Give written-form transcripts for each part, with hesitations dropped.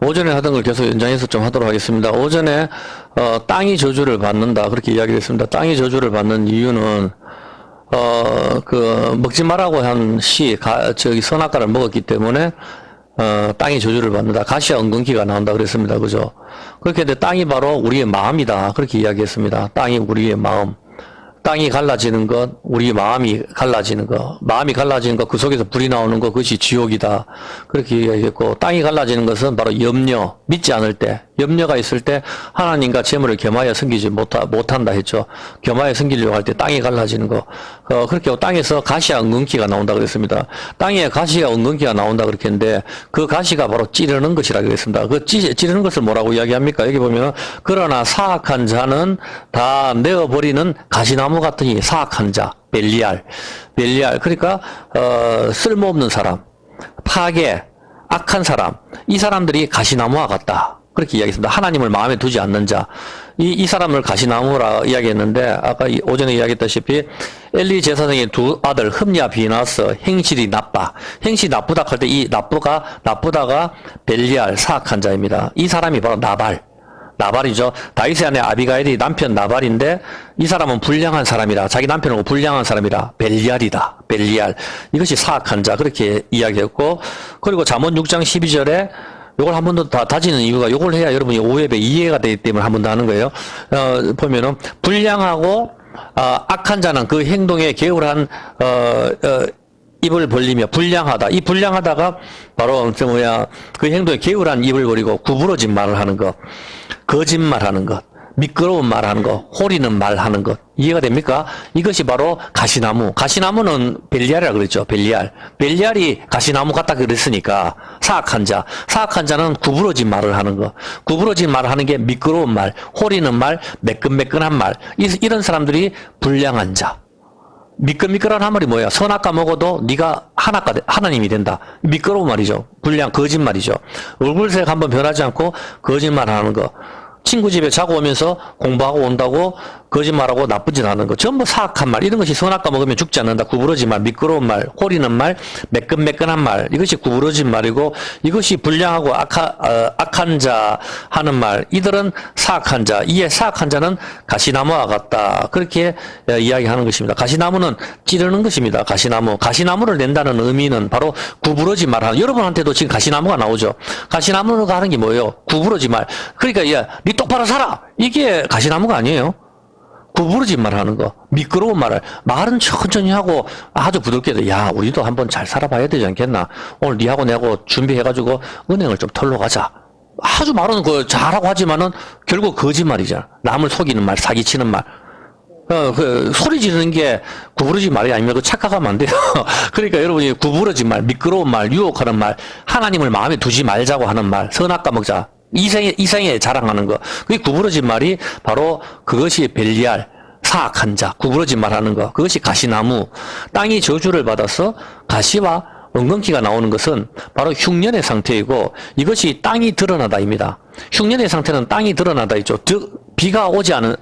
오전에 하던 걸 계속 연장해서 좀 하도록 하겠습니다. 오전에 땅이 저주를 받는다 그렇게 이야기했습니다. 땅이 저주를 받는 이유는 먹지 말라고 한 선악과를 먹었기 때문에 땅이 저주를 받는다. 가시와 은근기가 나온다 그랬습니다. 그죠? 그렇게 했는데 땅이 바로 우리의 마음이다. 그렇게 이야기했습니다. 땅이 우리의 마음. 땅이 갈라지는 것, 우리 마음이 갈라지는 것, 마음이 갈라지는 것, 그 속에서 불이 나오는 것, 그것이 지옥이다. 그렇게 이야기했고, 땅이 갈라지는 것은 바로 염려, 믿지 않을 때, 염려가 있을 때 하나님과 재물을 겸하여 섬기지 못한다 했죠. 겸하여 섬기려고 할 때 땅이 갈라지는 거. 그렇게 땅에서 가시와 은근기가 나온다 그랬습니다. 땅에 가시와 은근기가 나온다 그렇게 했는데, 그 가시가 바로 찌르는 것이라 그랬습니다. 그 찌르는 것을 뭐라고 이야기합니까? 여기 보면, 그러나 사악한 자는 다 내어버리는 가시나무 같으니 사악한 자, 벨리알. 그러니까, 쓸모없는 사람, 파괴, 악한 사람, 이 사람들이 가시나무와 같다. 그렇게 이야기했습니다. 하나님을 마음에 두지 않는 자. 이 사람을 가시나무라 이야기했는데, 아까 오전에 이야기했다시피, 엘리 제사장의 두 아들, 흠냐 비나스, 행실이 나빠. 행실이 나쁘다 할 때 이 나쁘다가 벨리알, 사악한 자입니다. 이 사람이 바로 나발이죠. 다윗의 아내 아비가일이 남편 나발인데 이 사람은 불량한 사람이라, 자기 남편하고 불량한 사람이라 벨리알이다. 벨리알. 이것이 사악한 자 그렇게 이야기했고, 그리고 잠언 6장 12절에 요걸 한 번 더 다지는 이유가, 요걸 해야 여러분이 오해배 이해가 되기 때문에 한 번 더 하는 거예요. 보면은 불량하고 악한 자는 그 행동에 게으르한 입을 벌리며 불량하다. 이 불량하다가 바로 그 행동에 게으르한 입을 벌이고 구부러진 말을 하는 것, 거짓말하는 것, 미끄러운 말하는 것, 호리는 말하는 것. 이해가 됩니까? 이것이 바로 가시나무. 가시나무는 벨리알이라 그랬죠. 벨리알이 가시나무 같다 그랬으니까 사악한 자는 구부러진 말을 하는 것. 구부러진 말을 하는 게 미끄러운 말, 호리는 말, 매끈매끈한 말. 이런 사람들이 불량한 자. 미끌미끌한 한 말이 뭐야? 선악과 먹어도 네가 하나님이 된다. 미끄러운 말이죠. 불량, 거짓말이죠. 얼굴색 한번 변하지 않고 거짓말하는 거. 친구 집에 자고 오면서 공부하고 온다고 거짓말하고 나쁜 짓 하는 거. 전부 사악한 말. 이런 것이 선악과 먹으면 죽지 않는다. 구부러진 말, 미끄러운 말, 호리는 말, 매끈매끈한 말. 이것이 구부러진 말이고, 이것이 불량하고 악한 자 하는 말. 이들은 사악한 자. 이에 사악한 자는 가시나무와 같다. 그렇게 이야기하는 것입니다. 가시나무는 찌르는 것입니다. 가시나무를 낸다는 의미는 바로 구부러진 말 하는. 여러분한테도 지금 가시나무가 나오죠. 가시나무가 하는 게 뭐예요? 구부러진 말. 그러니까 야, 니 똑바로 살아. 이게 가시나무가 아니에요. 구부러진 말 하는 거, 미끄러운 말은 천천히 하고 아주 부드럽게, 야, 우리도 한번 잘 살아봐야 되지 않겠나? 오늘 니하고 내하고 준비해가지고 은행을 좀 털러 가자. 아주 말은 잘하고 하지만은 결국 거짓말이잖아. 남을 속이는 말, 사기치는 말. 소리 지르는 게 구부러진 말이 아니면 착각하면 안 돼요. 그러니까 여러분이 구부러진 말, 미끄러운 말, 유혹하는 말, 하나님을 마음에 두지 말자고 하는 말, 선악과 먹자. 이생에 자랑하는 거. 그게 구부러진 말이 바로 그것이 벨리알, 사악한 자, 구부러진 말 하는 거. 그것이 가시나무. 땅이 저주를 받아서 가시와 은근기가 나오는 것은 바로 흉년의 상태이고, 이것이 땅이 드러나다입니다. 흉년의 상태는 땅이 드러나다 있죠. 즉, 비가 오지 않은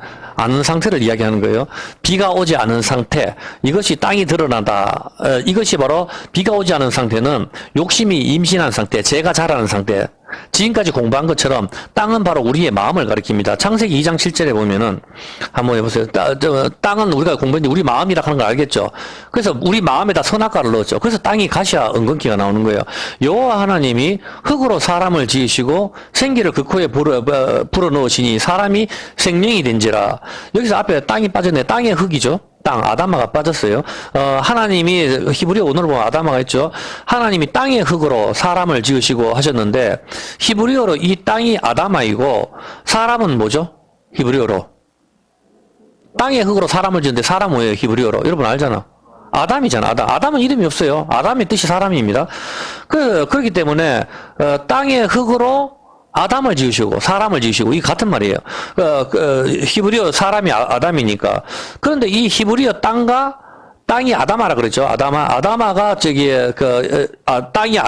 상태를 이야기하는 거예요. 비가 오지 않은 상태, 이것이 땅이 드러나다. 이것이 바로 비가 오지 않은 상태는 욕심이 임신한 상태, 죄가 자라는 상태. 지금까지 공부한 것처럼 땅은 바로 우리의 마음을 가리킵니다. 창세기 2장 7절에 보면은 한번 해보세요. 땅은 우리가 공부했는데 우리 마음이라 하는 걸 알겠죠. 그래서 우리 마음에다 선악과를 넣었죠. 그래서 땅이 가시와 은근기가 나오는 거예요. 여호와 하나님이 흙으로 사람을 지으시고 생기를 그 코에 불어 넣으시니 사람이 생명이 된지라. 여기서 앞에 땅이 빠졌네. 땅의 흙이죠. 아담아가 빠졌어요. 하나님이 히브리어 오늘 보면 아담아가 있죠. 하나님이 땅의 흙으로 사람을 지으시고 하셨는데, 히브리어로 이 땅이 아담아이고 사람은 뭐죠? 히브리어로 땅의 흙으로 사람을 지었는데 사람 뭐예요? 히브리어로 여러분 알잖아. 아담이잖아. 아담은 이름이 없어요. 아담의 뜻이 사람입니다. 그렇기 때문에 땅의 흙으로 아담을 지으시고 사람을 지으시고 이 같은 말이에요. 히브리어 사람이 아담이니까. 그런데 이 히브리어 땅이 아담아라 그랬죠. 아담아가 땅이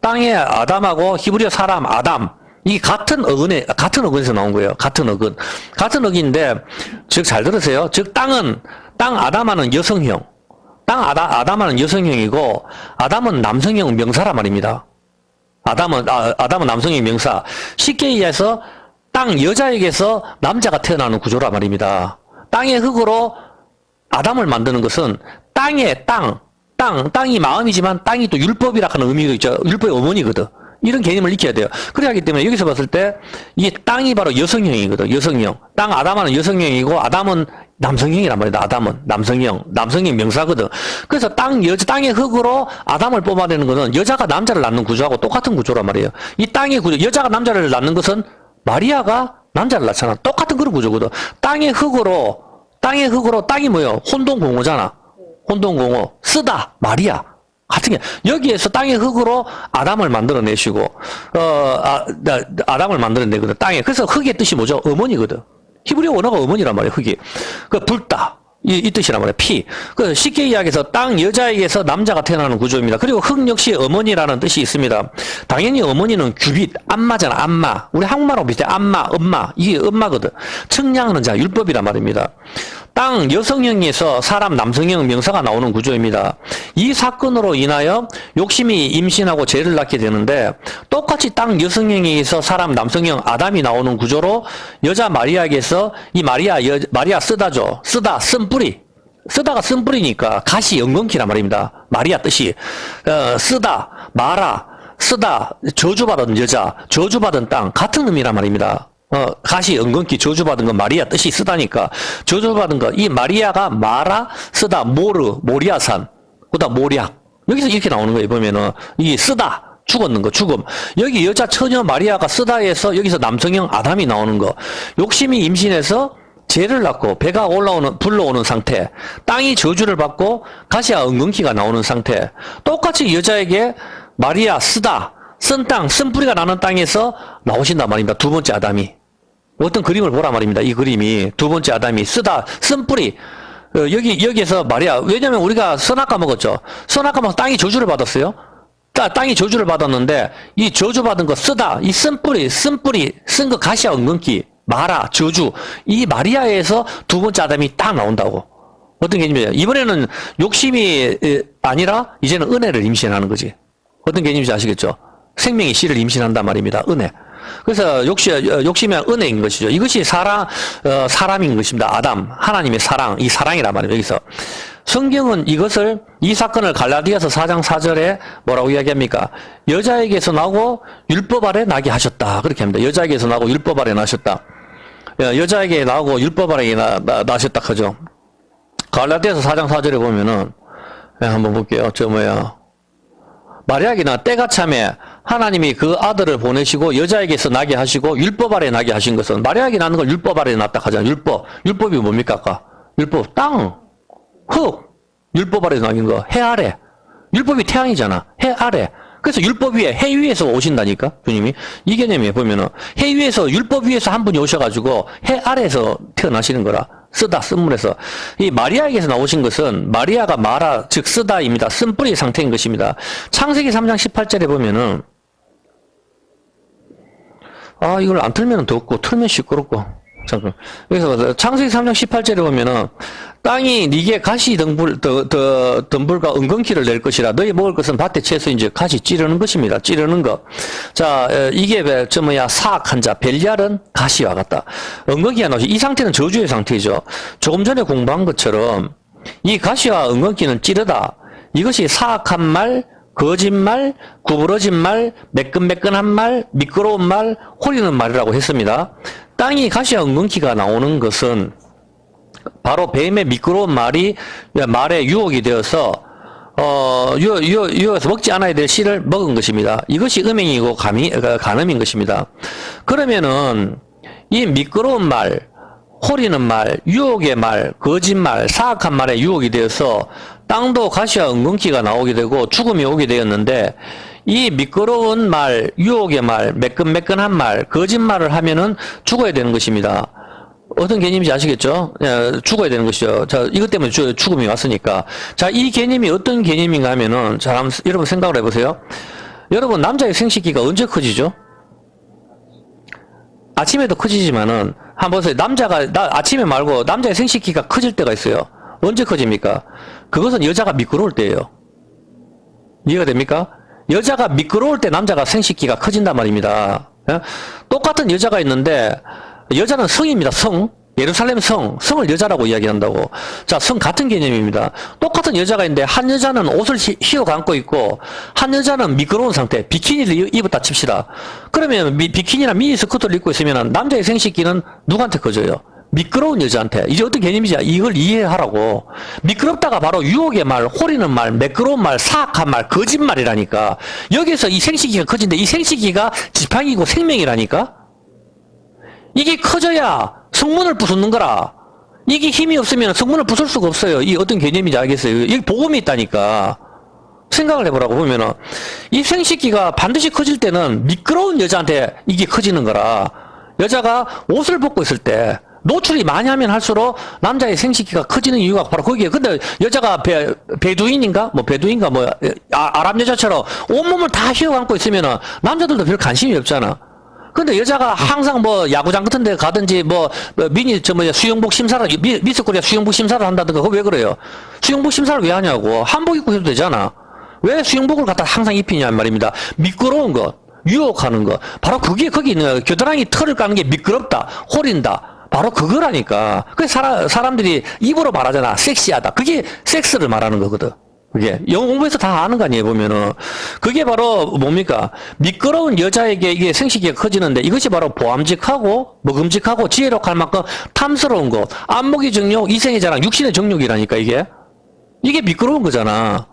땅의 아담하고 히브리어 사람 아담. 이 같은 어근에서 나온 거예요. 같은 어근인데, 즉 잘 들으세요. 즉 땅 아담아는 여성형. 아담아는 여성형이고 아담은 남성형 명사란 말입니다. 아담은 남성의 명사. 쉽게 얘기해서 땅 여자에게서 남자가 태어나는 구조란 말입니다. 땅의 흙으로 아담을 만드는 것은 땅이 마음이지만 땅이 또 율법이라 하는 의미가 있죠. 율법의 어머니거든. 이런 개념을 익혀야 돼요. 그래야 하기 때문에 여기서 봤을 때 이 땅이 바로 여성형이거든. 여성형. 아담은 여성형이고 아담은 남성형이란 말이다. 아담은 남성형 명사거든. 그래서 땅의 흙으로 아담을 뽑아내는 것은 여자가 남자를 낳는 구조하고 똑같은 구조란 말이에요. 이 땅의 구조, 여자가 남자를 낳는 것은 마리아가 남자를 낳잖아. 똑같은 그런 구조거든. 땅의 흙으로 땅이 뭐예요? 혼동공허잖아. 혼동공허. 쓰다 마리아. 같은 게 여기에서 땅의 흙으로 아담을 만들어내시고 아담을 만들어내거든. 땅에. 그래서 흙의 뜻이 뭐죠? 어머니거든. 히브리어 원어가 어머니란 말이에요. 흙이. 붉다. 이 뜻이란 말이에요. 피. 쉽게 이야기해서 땅 여자에게서 남자가 태어나는 구조입니다. 그리고 흙 역시 어머니라는 뜻이 있습니다. 당연히 어머니는 규빗, 안마잖아. 안마. 우리 한국말하고 비슷해. 안마, 엄마. 이게 엄마거든. 측량하는 자, 율법이란 말입니다. 땅 여성형에서 사람 남성형 명사가 나오는 구조입니다. 이 사건으로 인하여 욕심이 임신하고 죄를 낳게 되는데 똑같이 땅 여성형에서 사람 남성형 아담이 나오는 구조로 여자 마리아에게서 이 마리아 쓰다죠. 쓴뿌리. 쓰다가 쓴뿌리니까 가시 엉겅퀴란 말입니다. 마리아 뜻이 쓰다 저주받은 여자, 저주받은 땅 같은 의미란 말입니다. 가시 엉겅퀴 저주받은 건 마리아 뜻이 쓰다니까 저주받은 거 이 마리아가 마라 쓰다 모리아산 그다음 모략 여기서 이렇게 나오는 거예요. 보면은 이 쓰다 죽었는 거 죽음 여기 여자 처녀 마리아가 쓰다에서 여기서 남성형 아담이 나오는 거 욕심이 임신해서 죄를 낳고 배가 불러오는 상태 땅이 저주를 받고 가시와 엉겅퀴가 나오는 상태 똑같이 여자에게 마리아 쓰다 쓴 땅 쓴뿌리가 나는 땅에서 나오신단 말입니다. 두 번째 아담이 어떤 그림을 보란 말입니다. 이 그림이 두 번째 아담이 쓰다 쓴뿌리 여기에서 마리아 왜냐면 우리가 선악과 먹었죠. 선악과 먹어서 땅이 저주를 받았어요. 땅이 저주를 받았는데 이 저주받은 거 쓰다 이 쓴뿌리 쓴 거 가시와 엉겅퀴 마라 저주 이 마리아에서 두 번째 아담이 딱 나온다고. 어떤 개념이에요? 이번에는 욕심이 아니라 이제는 은혜를 임신하는 거지. 어떤 개념인지 아시겠죠? 생명의 씨를 임신한단 말입니다. 은혜. 그래서 욕심이 은혜인 것이죠. 이것이 사람인 것입니다. 아담, 하나님의 사랑, 이 사랑이란 말이에요. 여기서. 성경은 이 사건을 갈라디아서 4장 4절에 뭐라고 이야기합니까? 여자에게서 나고 율법 아래 나게 하셨다. 그렇게 합니다. 여자에게서 나고 율법 아래 나셨다. 여자에게 나고 율법 아래 나셨다 하죠. 갈라디아서 4장 4절에 보면은, 한번 볼게요. 마리아에게나 때가 참에 하나님이 그 아들을 보내시고 여자에게서 나게 하시고 율법 아래 나게 하신 것은 마리아에게 낳는 걸 율법 아래 낳다 하잖아요. 율법이 뭡니까? 아까? 율법 땅, 흙, 율법 아래 나긴 거 해 아래. 율법이 태양이잖아. 해 아래. 그래서 율법 위에 해 위에서 오신다니까 주님이 이 개념에 보면은 해 위에서 율법 위에서 한 분이 오셔가지고 해 아래에서 태어나시는 거라. 쓴물에서. 이 마리아에게서 나오신 것은 마리아가 마라, 즉 쓰다입니다. 쓴뿌리 상태인 것입니다. 창세기 3장 18절에 보면은 이걸 안 틀면 덥고 틀면 시끄럽고 잠깐. 그래서 창세기 3장 18절에 보면은 땅이 네게 가시 덤불과 엉겅퀴를 낼 것이라 너희 먹을 것은 밭의 채소인지 가시 찌르는 것입니다. 찌르는 것. 자, 이게 사악한 자 벨리알은 가시와 같다. 엉겅퀴가 나오시. 이 상태는 저주의 상태이죠. 조금 전에 공부한 것처럼 이 가시와 엉겅퀴는 찌르다. 이것이 사악한 말, 거짓말, 구부러진 말, 매끈매끈한 말, 미끄러운 말, 호리는 말이라고 했습니다. 땅이 가시와 엉겅퀴가 나오는 것은 바로 뱀의 미끄러운 말에 유혹이 되어서 유혹해서 먹지 않아야 될 씨를 먹은 것입니다. 이것이 음행이고 간음인 것입니다. 그러면은 이 미끄러운 말, 호리는 말, 유혹의 말, 거짓말, 사악한 말에 유혹이 되어서 땅도 가시와 엉겅퀴가 나오게 되고 죽음이 오게 되었는데 이 미끄러운 말, 유혹의 말, 매끈매끈한 말, 거짓말을 하면은 죽어야 되는 것입니다. 어떤 개념인지 아시겠죠? 죽어야 되는 것이죠. 자, 이것 때문에 죽음이 왔으니까. 자, 이 개념이 어떤 개념인가 하면은, 자, 여러분 생각을 해보세요. 여러분, 남자의 생식기가 언제 커지죠? 아침에도 커지지만은, 한번 보세요. 아침에 말고 남자의 생식기가 커질 때가 있어요. 언제 커집니까? 그것은 여자가 미끄러울 때예요. 이해가 됩니까? 여자가 미끄러울 때 남자가 생식기가 커진단 말입니다. 예? 똑같은 여자가 있는데 여자는 성입니다. 성. 예루살렘 성을 여자라고 이야기한다고. 자, 성 같은 개념입니다. 똑같은 여자가 있는데 한 여자는 옷을 휘어 감고 있고 한 여자는 미끄러운 상태, 비키니를 입었다 칩시다. 그러면 비키니나 미니스커트를 입고 있으면 남자의 생식기는 누구한테 커져요? 미끄러운 여자한테. 이제 어떤 개념이지? 이걸 이해하라고. 미끄럽다가 바로 유혹의 말, 호리는 말, 매끄러운 말, 사악한 말, 거짓말이라니까. 여기서 이 생식기가 커진데 이 생식기가 지팡이고 생명이라니까? 이게 커져야 성문을 부수는 거라. 이게 힘이 없으면 성문을 부술 수가 없어요. 이 어떤 개념인지 알겠어요? 여기 복음이 있다니까. 생각을 해보라고 보면은 이 생식기가 반드시 커질 때는 미끄러운 여자한테 이게 커지는 거라. 여자가 옷을 벗고 있을 때 노출이 많이 하면 할수록 남자의 생식기가 커지는 이유가 바로 거기에. 근데 여자가 베두인인가? 베두인가? 아랍 여자처럼 온몸을 다 휘어감고 있으면은 남자들도 별 관심이 없잖아. 근데 여자가 항상 야구장 같은 데 가든지 수영복 심사를, 미스코리아 수영복 심사를 한다든가, 그거 왜 그래요? 수영복 심사를 왜 하냐고. 한복 입고 해도 되잖아. 왜 수영복을 갖다 항상 입히냐, 말입니다. 미끄러운 것, 유혹하는 것. 바로 그게 거기 있는 거야. 겨드랑이 털을 까는 게 미끄럽다, 호린다. 바로 그거라니까. 그래서 사람들이 입으로 말하잖아. 섹시하다. 그게 섹스를 말하는 거거든. 그게 영어 공부에서 다 아는 거 아니에요, 보면은. 그게 바로 뭡니까? 미끄러운 여자에게 이게 생식기가 커지는데 이것이 바로 보암직하고 먹음직하고 지혜롭할 만큼 탐스러운 것, 안목의 정욕, 이생의 자랑, 육신의 정욕이라니까. 이게 미끄러운 거잖아.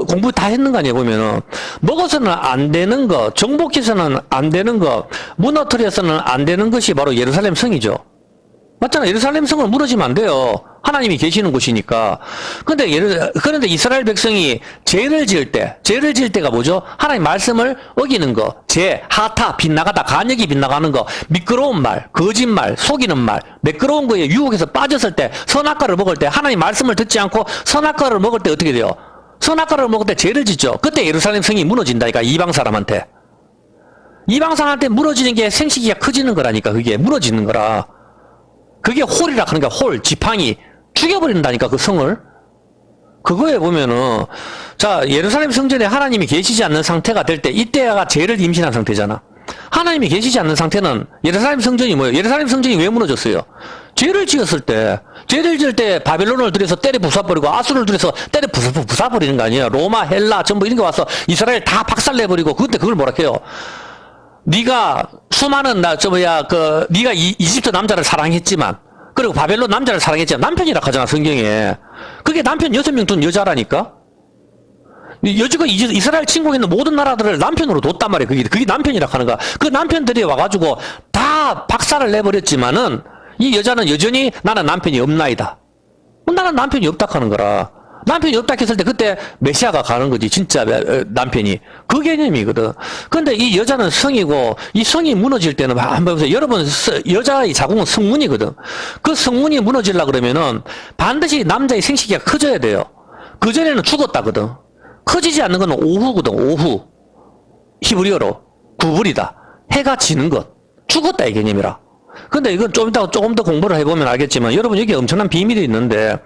공부 다 했는 거 아니에요, 보면은. 먹어서는 안 되는 거, 정복해서는 안 되는 거, 무너뜨려서는 안 되는 것이 바로 예루살렘 성이죠. 맞잖아. 예루살렘 성은 무너지면 안 돼요. 하나님이 계시는 곳이니까. 그런데 이스라엘 백성이 죄를 지을 때가 뭐죠? 하나님 말씀을 어기는 거. 하타, 빗나가다, 간역이 빗나가는 거. 미끄러운 말, 거짓말, 속이는 말, 매끄러운 거에 유혹해서 빠졌을 때, 선악과를 먹을 때, 하나님 말씀을 듣지 않고 선악과를 먹을 때 어떻게 돼요? 선악과를 먹을 때 죄를 짓죠. 그때 예루살렘 성이 무너진다니까, 이방 사람한테. 이방 사람한테 무너지는 게 생식기가 커지는 거라니까, 그게. 무너지는 거라. 그게 홀이라 하는 거야. 홀, 지팡이. 죽여버린다니까, 그 성을. 그거에 보면은, 자, 예루살렘 성전에 하나님이 계시지 않는 상태가 될 때, 이때가 죄를 임신한 상태잖아. 하나님이 계시지 않는 상태는 예루살렘 성전이 뭐예요? 예루살렘 성전이 왜 무너졌어요? 죄를 지을 때 바벨론을 들여서 때려 부숴버리고 아수를 들여서 때려 부숴버리는 거 아니에요? 로마, 헬라, 전부 이런 거 와서 이스라엘 다 박살내버리고, 그때 그걸 뭐라 해요? 네가 수많은 네가 이집트 남자를 사랑했지만, 그리고 바벨론 남자를 사랑했지만 남편이라 하잖아, 성경에. 그게 남편 6명 둔 여자라니까. 여지가 이스라엘 침공에 있는 모든 나라들을 남편으로 뒀단 말이야. 그게 남편이라 하는 거야. 그 남편들이 와가지고 다 박살을 내버렸지만은 이 여자는 여전히 나는 남편이 없나이다. 나는 남편이 없다 하는 거라. 남편이 없다 했을 때 그때 메시아가 가는 거지, 진짜 남편이. 그 개념이거든. 근데 이 여자는 성이고, 이 성이 무너질 때는, 한번 보세요. 여러분, 여자의 자궁은 성문이거든. 그 성문이 무너지려고 그러면은 반드시 남자의 생식기가 커져야 돼요. 그전에는 죽었다거든. 커지지 않는 건 오후거든, 오후. 히브리어로. 구불이다. 해가 지는 것. 죽었다, 이 개념이라. 근데 이건 좀 이따가 조금 더 공부를 해보면 알겠지만, 여러분, 여기 엄청난 비밀이 있는데,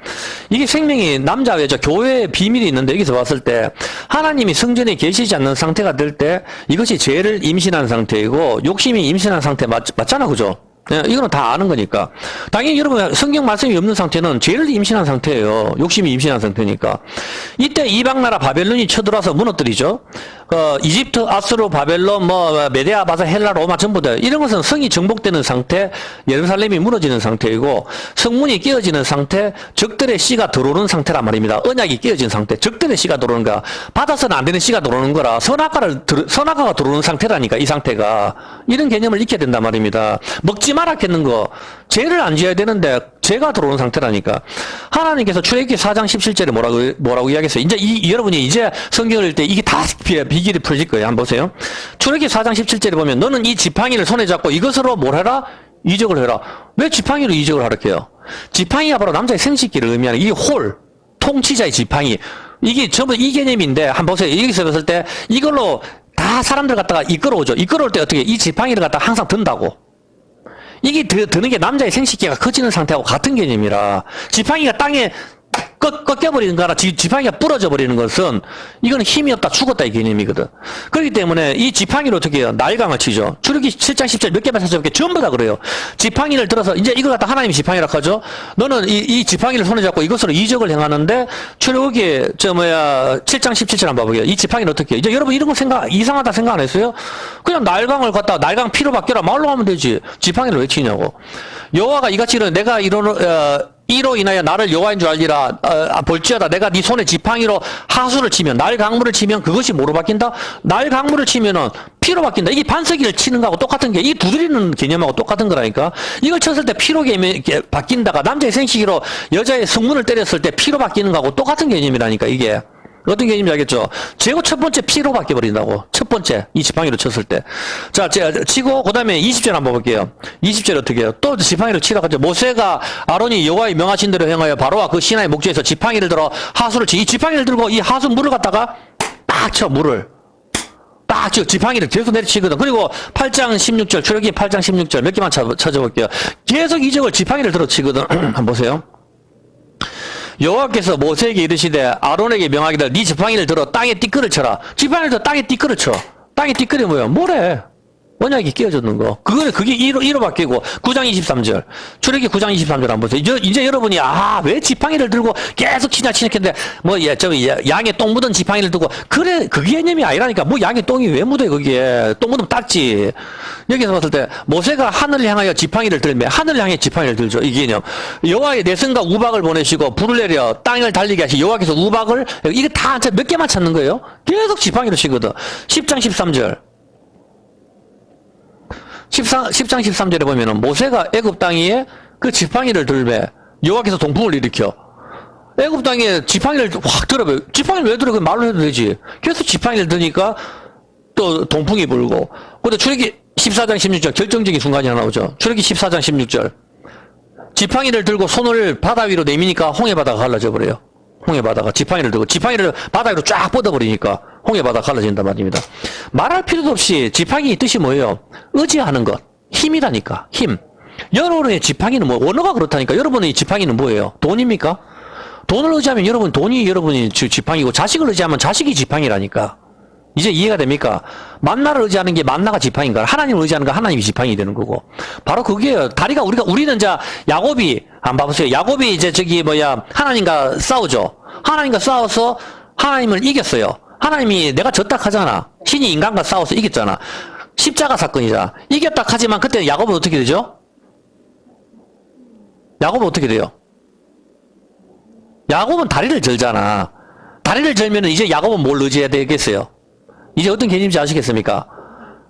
이게 생명이 남자, 여자, 교회의 비밀이 있는데, 여기서 봤을 때, 하나님이 성전에 계시지 않는 상태가 될 때, 이것이 죄를 임신한 상태이고, 욕심이 임신한 상태 맞잖아, 그죠? 예, 이거는 다 아는 거니까. 당연히 여러분, 성경 말씀이 없는 상태는 죄를 임신한 상태예요. 욕심이 임신한 상태니까. 이때 이방나라 바벨론이 쳐들어와서 무너뜨리죠. 이집트, 아수르, 바벨론, 메데아, 바사, 헬라, 로마 전부 다 이런 것은 성이 정복되는 상태, 예루살렘이 무너지는 상태이고, 성문이 깨어지는 상태, 적들의 씨가 들어오는 상태란 말입니다. 언약이 깨어진 상태, 적들의 씨가 들어오는 거야. 받아서는 안 되는 씨가 들어오는 거라, 선악과가 들어오는 상태라니까, 이 상태가. 이런 개념을 익혀야 된단 말입니다. 먹지 마라 했는 거, 죄를 안 지어야 되는데 죄가 들어오는 상태라니까. 하나님께서 출애굽기 4장 17절에 뭐라고 이야기했어요? 여러분이 이제 성경을 읽을 때 이게 다 비결이 풀릴 거예요. 한번 보세요. 출애굽기 4장 17절에 보면 너는 이 지팡이를 손에 잡고 이것으로 뭘 해라? 이적을 해라. 왜 지팡이로 이적을 하라해요? 지팡이가 바로 남자의 생식기를 의미하는 이 홀, 통치자의 지팡이. 이게 전부 이 개념인데 한번 보세요. 여기서 봤을 때 이걸로 다 사람들 갖다가 이끌어오죠. 이끌어올 때 어떻게 이 지팡이를 갖다가 항상 든다고. 이게 드는 게 남자의 생식기가 커지는 상태하고 같은 개념이라. 지팡이가 땅에 꺾여버리는 거나 지팡이가 부러져 버리는 것은 이건 힘이 없다, 죽었다 이 개념이거든. 그렇기 때문에 이 지팡이를 어떻게 해요? 날강을 치죠. 출애기 7장 10절 몇 개만 찾아볼게. 전부 다 그래요. 지팡이를 들어서 이제 이걸 갖다 하나님이 지팡이라고 하죠. 너는 이 지팡이를 손에 잡고 이것으로 이적을 행하는데 출애기 7장 17절 한번 봐보게요. 이 지팡이는 어떻게 해요? 이제 여러분 이런 거 이상하다 생각 안 했어요? 그냥 날강을 갖다 날강 피로 바뀌라 말로 하면 되지. 지팡이를 왜 치냐고. 여호와가 이같이 이르노니 내가 이로 인하여 나를 여호와인 줄 알리라. 볼지어다 내가 네 손에 지팡이로 하수를 치면 날강물을 치면 그것이 뭐로 바뀐다? 날강물을 치면은 피로 바뀐다. 이게 반석이를 치는 거하고 똑같은 게 이 두드리는 개념하고 똑같은 거라니까. 이걸 쳤을 때 피로 바뀐다가 남자의 생식기로 여자의 성문을 때렸을 때 피로 바뀌는 거하고 똑같은 개념이라니까 이게. 어떤 개념인지 알겠죠? 제고 첫 번째 피로 바뀌어버린다고. 첫 번째 이 지팡이로 쳤을 때. 자, 치고 그 다음에 20절 한번 볼게요. 20절 어떻게 해요? 또 지팡이로 치라고 하죠. 모세가 아론이 여호와의 명하신 대로 행하여 바로와 그 신하의 목전에서 지팡이를 들어 하수를 이 지팡이를 들고 이 하수 물을 갖다가 딱 쳐. 물을 딱 쳐. 지팡이를 계속 내리치거든. 그리고 8장 16절 출애기 8장 16절 몇 개만 찾아볼게요. 계속 이적을 지팡이를 들어 치거든. 한번 보세요. 여호와께서 모세에게 이르시되 아론에게 명하기를 네 지팡이를 들어 땅에 띠끌을 쳐라. 지팡이를 들어 땅에 띠끌을 쳐. 땅에 띠끌이 뭐야? 모래. 언약이 끼어졌는 거. 그게 1로 바뀌고 9장 23절. 출애기 9장 23절 한번 보세요. 이제 여러분이 왜 지팡이를 들고 계속 치냐 했는데 양에 똥 묻은 지팡이를 들고 그래 그게 개념이 아니라니까. 뭐 양에 똥이 왜 묻어요 거기에. 똥 묻으면 닦지. 여기서 봤을 때 모세가 하늘을 향하여 지팡이를 들매 하늘을 향해 지팡이를 들죠. 이 개념. 여호와의 내성과 우박을 보내시고 불을 내려 땅을 달리게 하시 여호와께서 우박을 이게 다 몇 개만 찾는 거예요. 계속 지팡이로 치거든. 10장 13절. 10장 13절에 보면은 모세가 애굽 땅에 그 지팡이를 들매 여호와께서 동풍을 일으켜 애굽 땅에 지팡이를 확 들어봐요. 지팡이를 왜 들어? 그 말로 해도 되지. 계속 지팡이를 드니까 또 동풍이 불고. 근데 출애기 14장 16절 결정적인 순간이 하나 나오죠. 출애기 14장 16절 지팡이를 들고 손을 바다 위로 내미니까 홍해 바다가 갈라져 버려요. 홍해 바다가 지팡이를 들고 지팡이를 바다 위로 쫙 뻗어버리니까 홍해 바다가 갈라진단 말입니다. 말할 필요도 없이 지팡이의 뜻이 뭐예요? 의지하는 것. 힘이라니까. 힘. 여러분의 지팡이는 뭐 언어가 그렇다니까. 여러분의 지팡이는 뭐예요? 돈입니까? 돈을 의지하면 돈이 여러분이 지팡이고 자식을 의지하면 자식이 지팡이라니까. 이제 이해가 됩니까? 만나를 의지하는 게 만나가 지팡이인가? 하나님을 의지하는 거 하나님이 지팡이 되는 거고. 바로 그게요. 다리가 우리는 야곱이 안 봐보세요. 야곱이 하나님과 싸우죠. 하나님과 싸워서 하나님을 이겼어요. 하나님이 내가 졌다 하잖아. 신이 인간과 싸워서 이겼잖아. 십자가 사건이다. 이겼다 하지만 그때 야곱은 어떻게 되죠? 야곱은 어떻게 돼요? 야곱은 다리를 절잖아. 다리를 절면 이제 야곱은 뭘 의지해야 되겠어요? 이제 어떤 개념인지 아시겠습니까?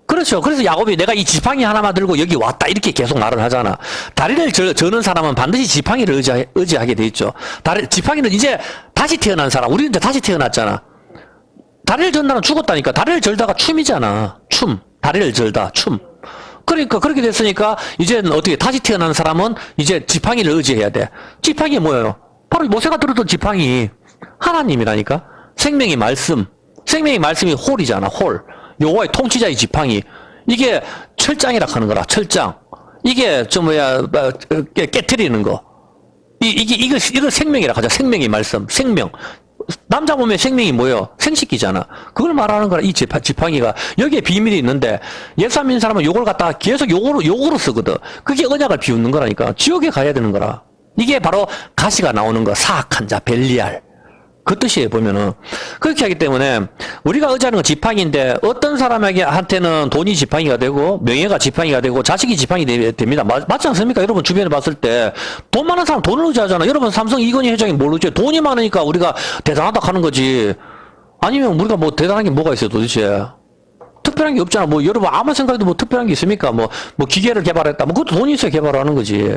그렇죠. 그래서 야곱이 내가 이 지팡이 하나만 들고 여기 왔다 이렇게 계속 말을 하잖아. 다리를 저는 사람은 반드시 지팡이를 의지하게 돼 있죠. 지팡이는 이제 다시 태어난 사람. 우리는 이제 다시 태어났잖아. 다리를 전다는 죽었다니까. 다리를 절다가 춤이잖아. 춤. 다리를 절다. 춤. 그러니까 그렇게 됐으니까 이제는 어떻게 다시 태어난 사람은 이제 지팡이를 의지해야 돼. 지팡이 뭐예요? 바로 모세가 들었던 지팡이. 하나님이라니까. 생명의 말씀. 생명의 말씀이 홀이잖아. 홀. 여호와의 통치자의 지팡이. 이게 철장이라 하는 거라. 철장. 이게 깨트리는 거. 이거 생명이라 하자. 생명의 말씀. 생명. 남자 몸에 생명이 뭐예요? 생식기잖아. 그걸 말하는 거라. 이 지팡이가. 여기에 비밀이 있는데, 예수 안 믿는 사람은 요걸 갖다가 계속 요거로 쓰거든. 그게 언약을 비웃는 거라니까. 지옥에 가야 되는 거라. 이게 바로 가시가 나오는 거. 사악한 자, 벨리알. 그 뜻이에요, 보면은. 그렇게 하기 때문에, 우리가 의지하는 건 지팡이인데, 어떤 사람에게한테는 돈이 지팡이가 되고, 명예가 지팡이가 되고, 자식이 지팡이 됩니다. 맞지 않습니까? 여러분 주변에 봤을 때, 돈 많은 사람 돈을 의지하잖아. 여러분 삼성 이건희 회장이 뭘 의지해? 돈이 많으니까 우리가 대단하다 하는 거지. 아니면 우리가 뭐 대단한 게 뭐가 있어요, 도대체? 특별한 게 없잖아. 뭐 여러분 아무 생각해도 뭐 특별한 게 있습니까? 뭐 기계를 개발했다. 뭐 그것도 돈이 있어야 개발하는 거지.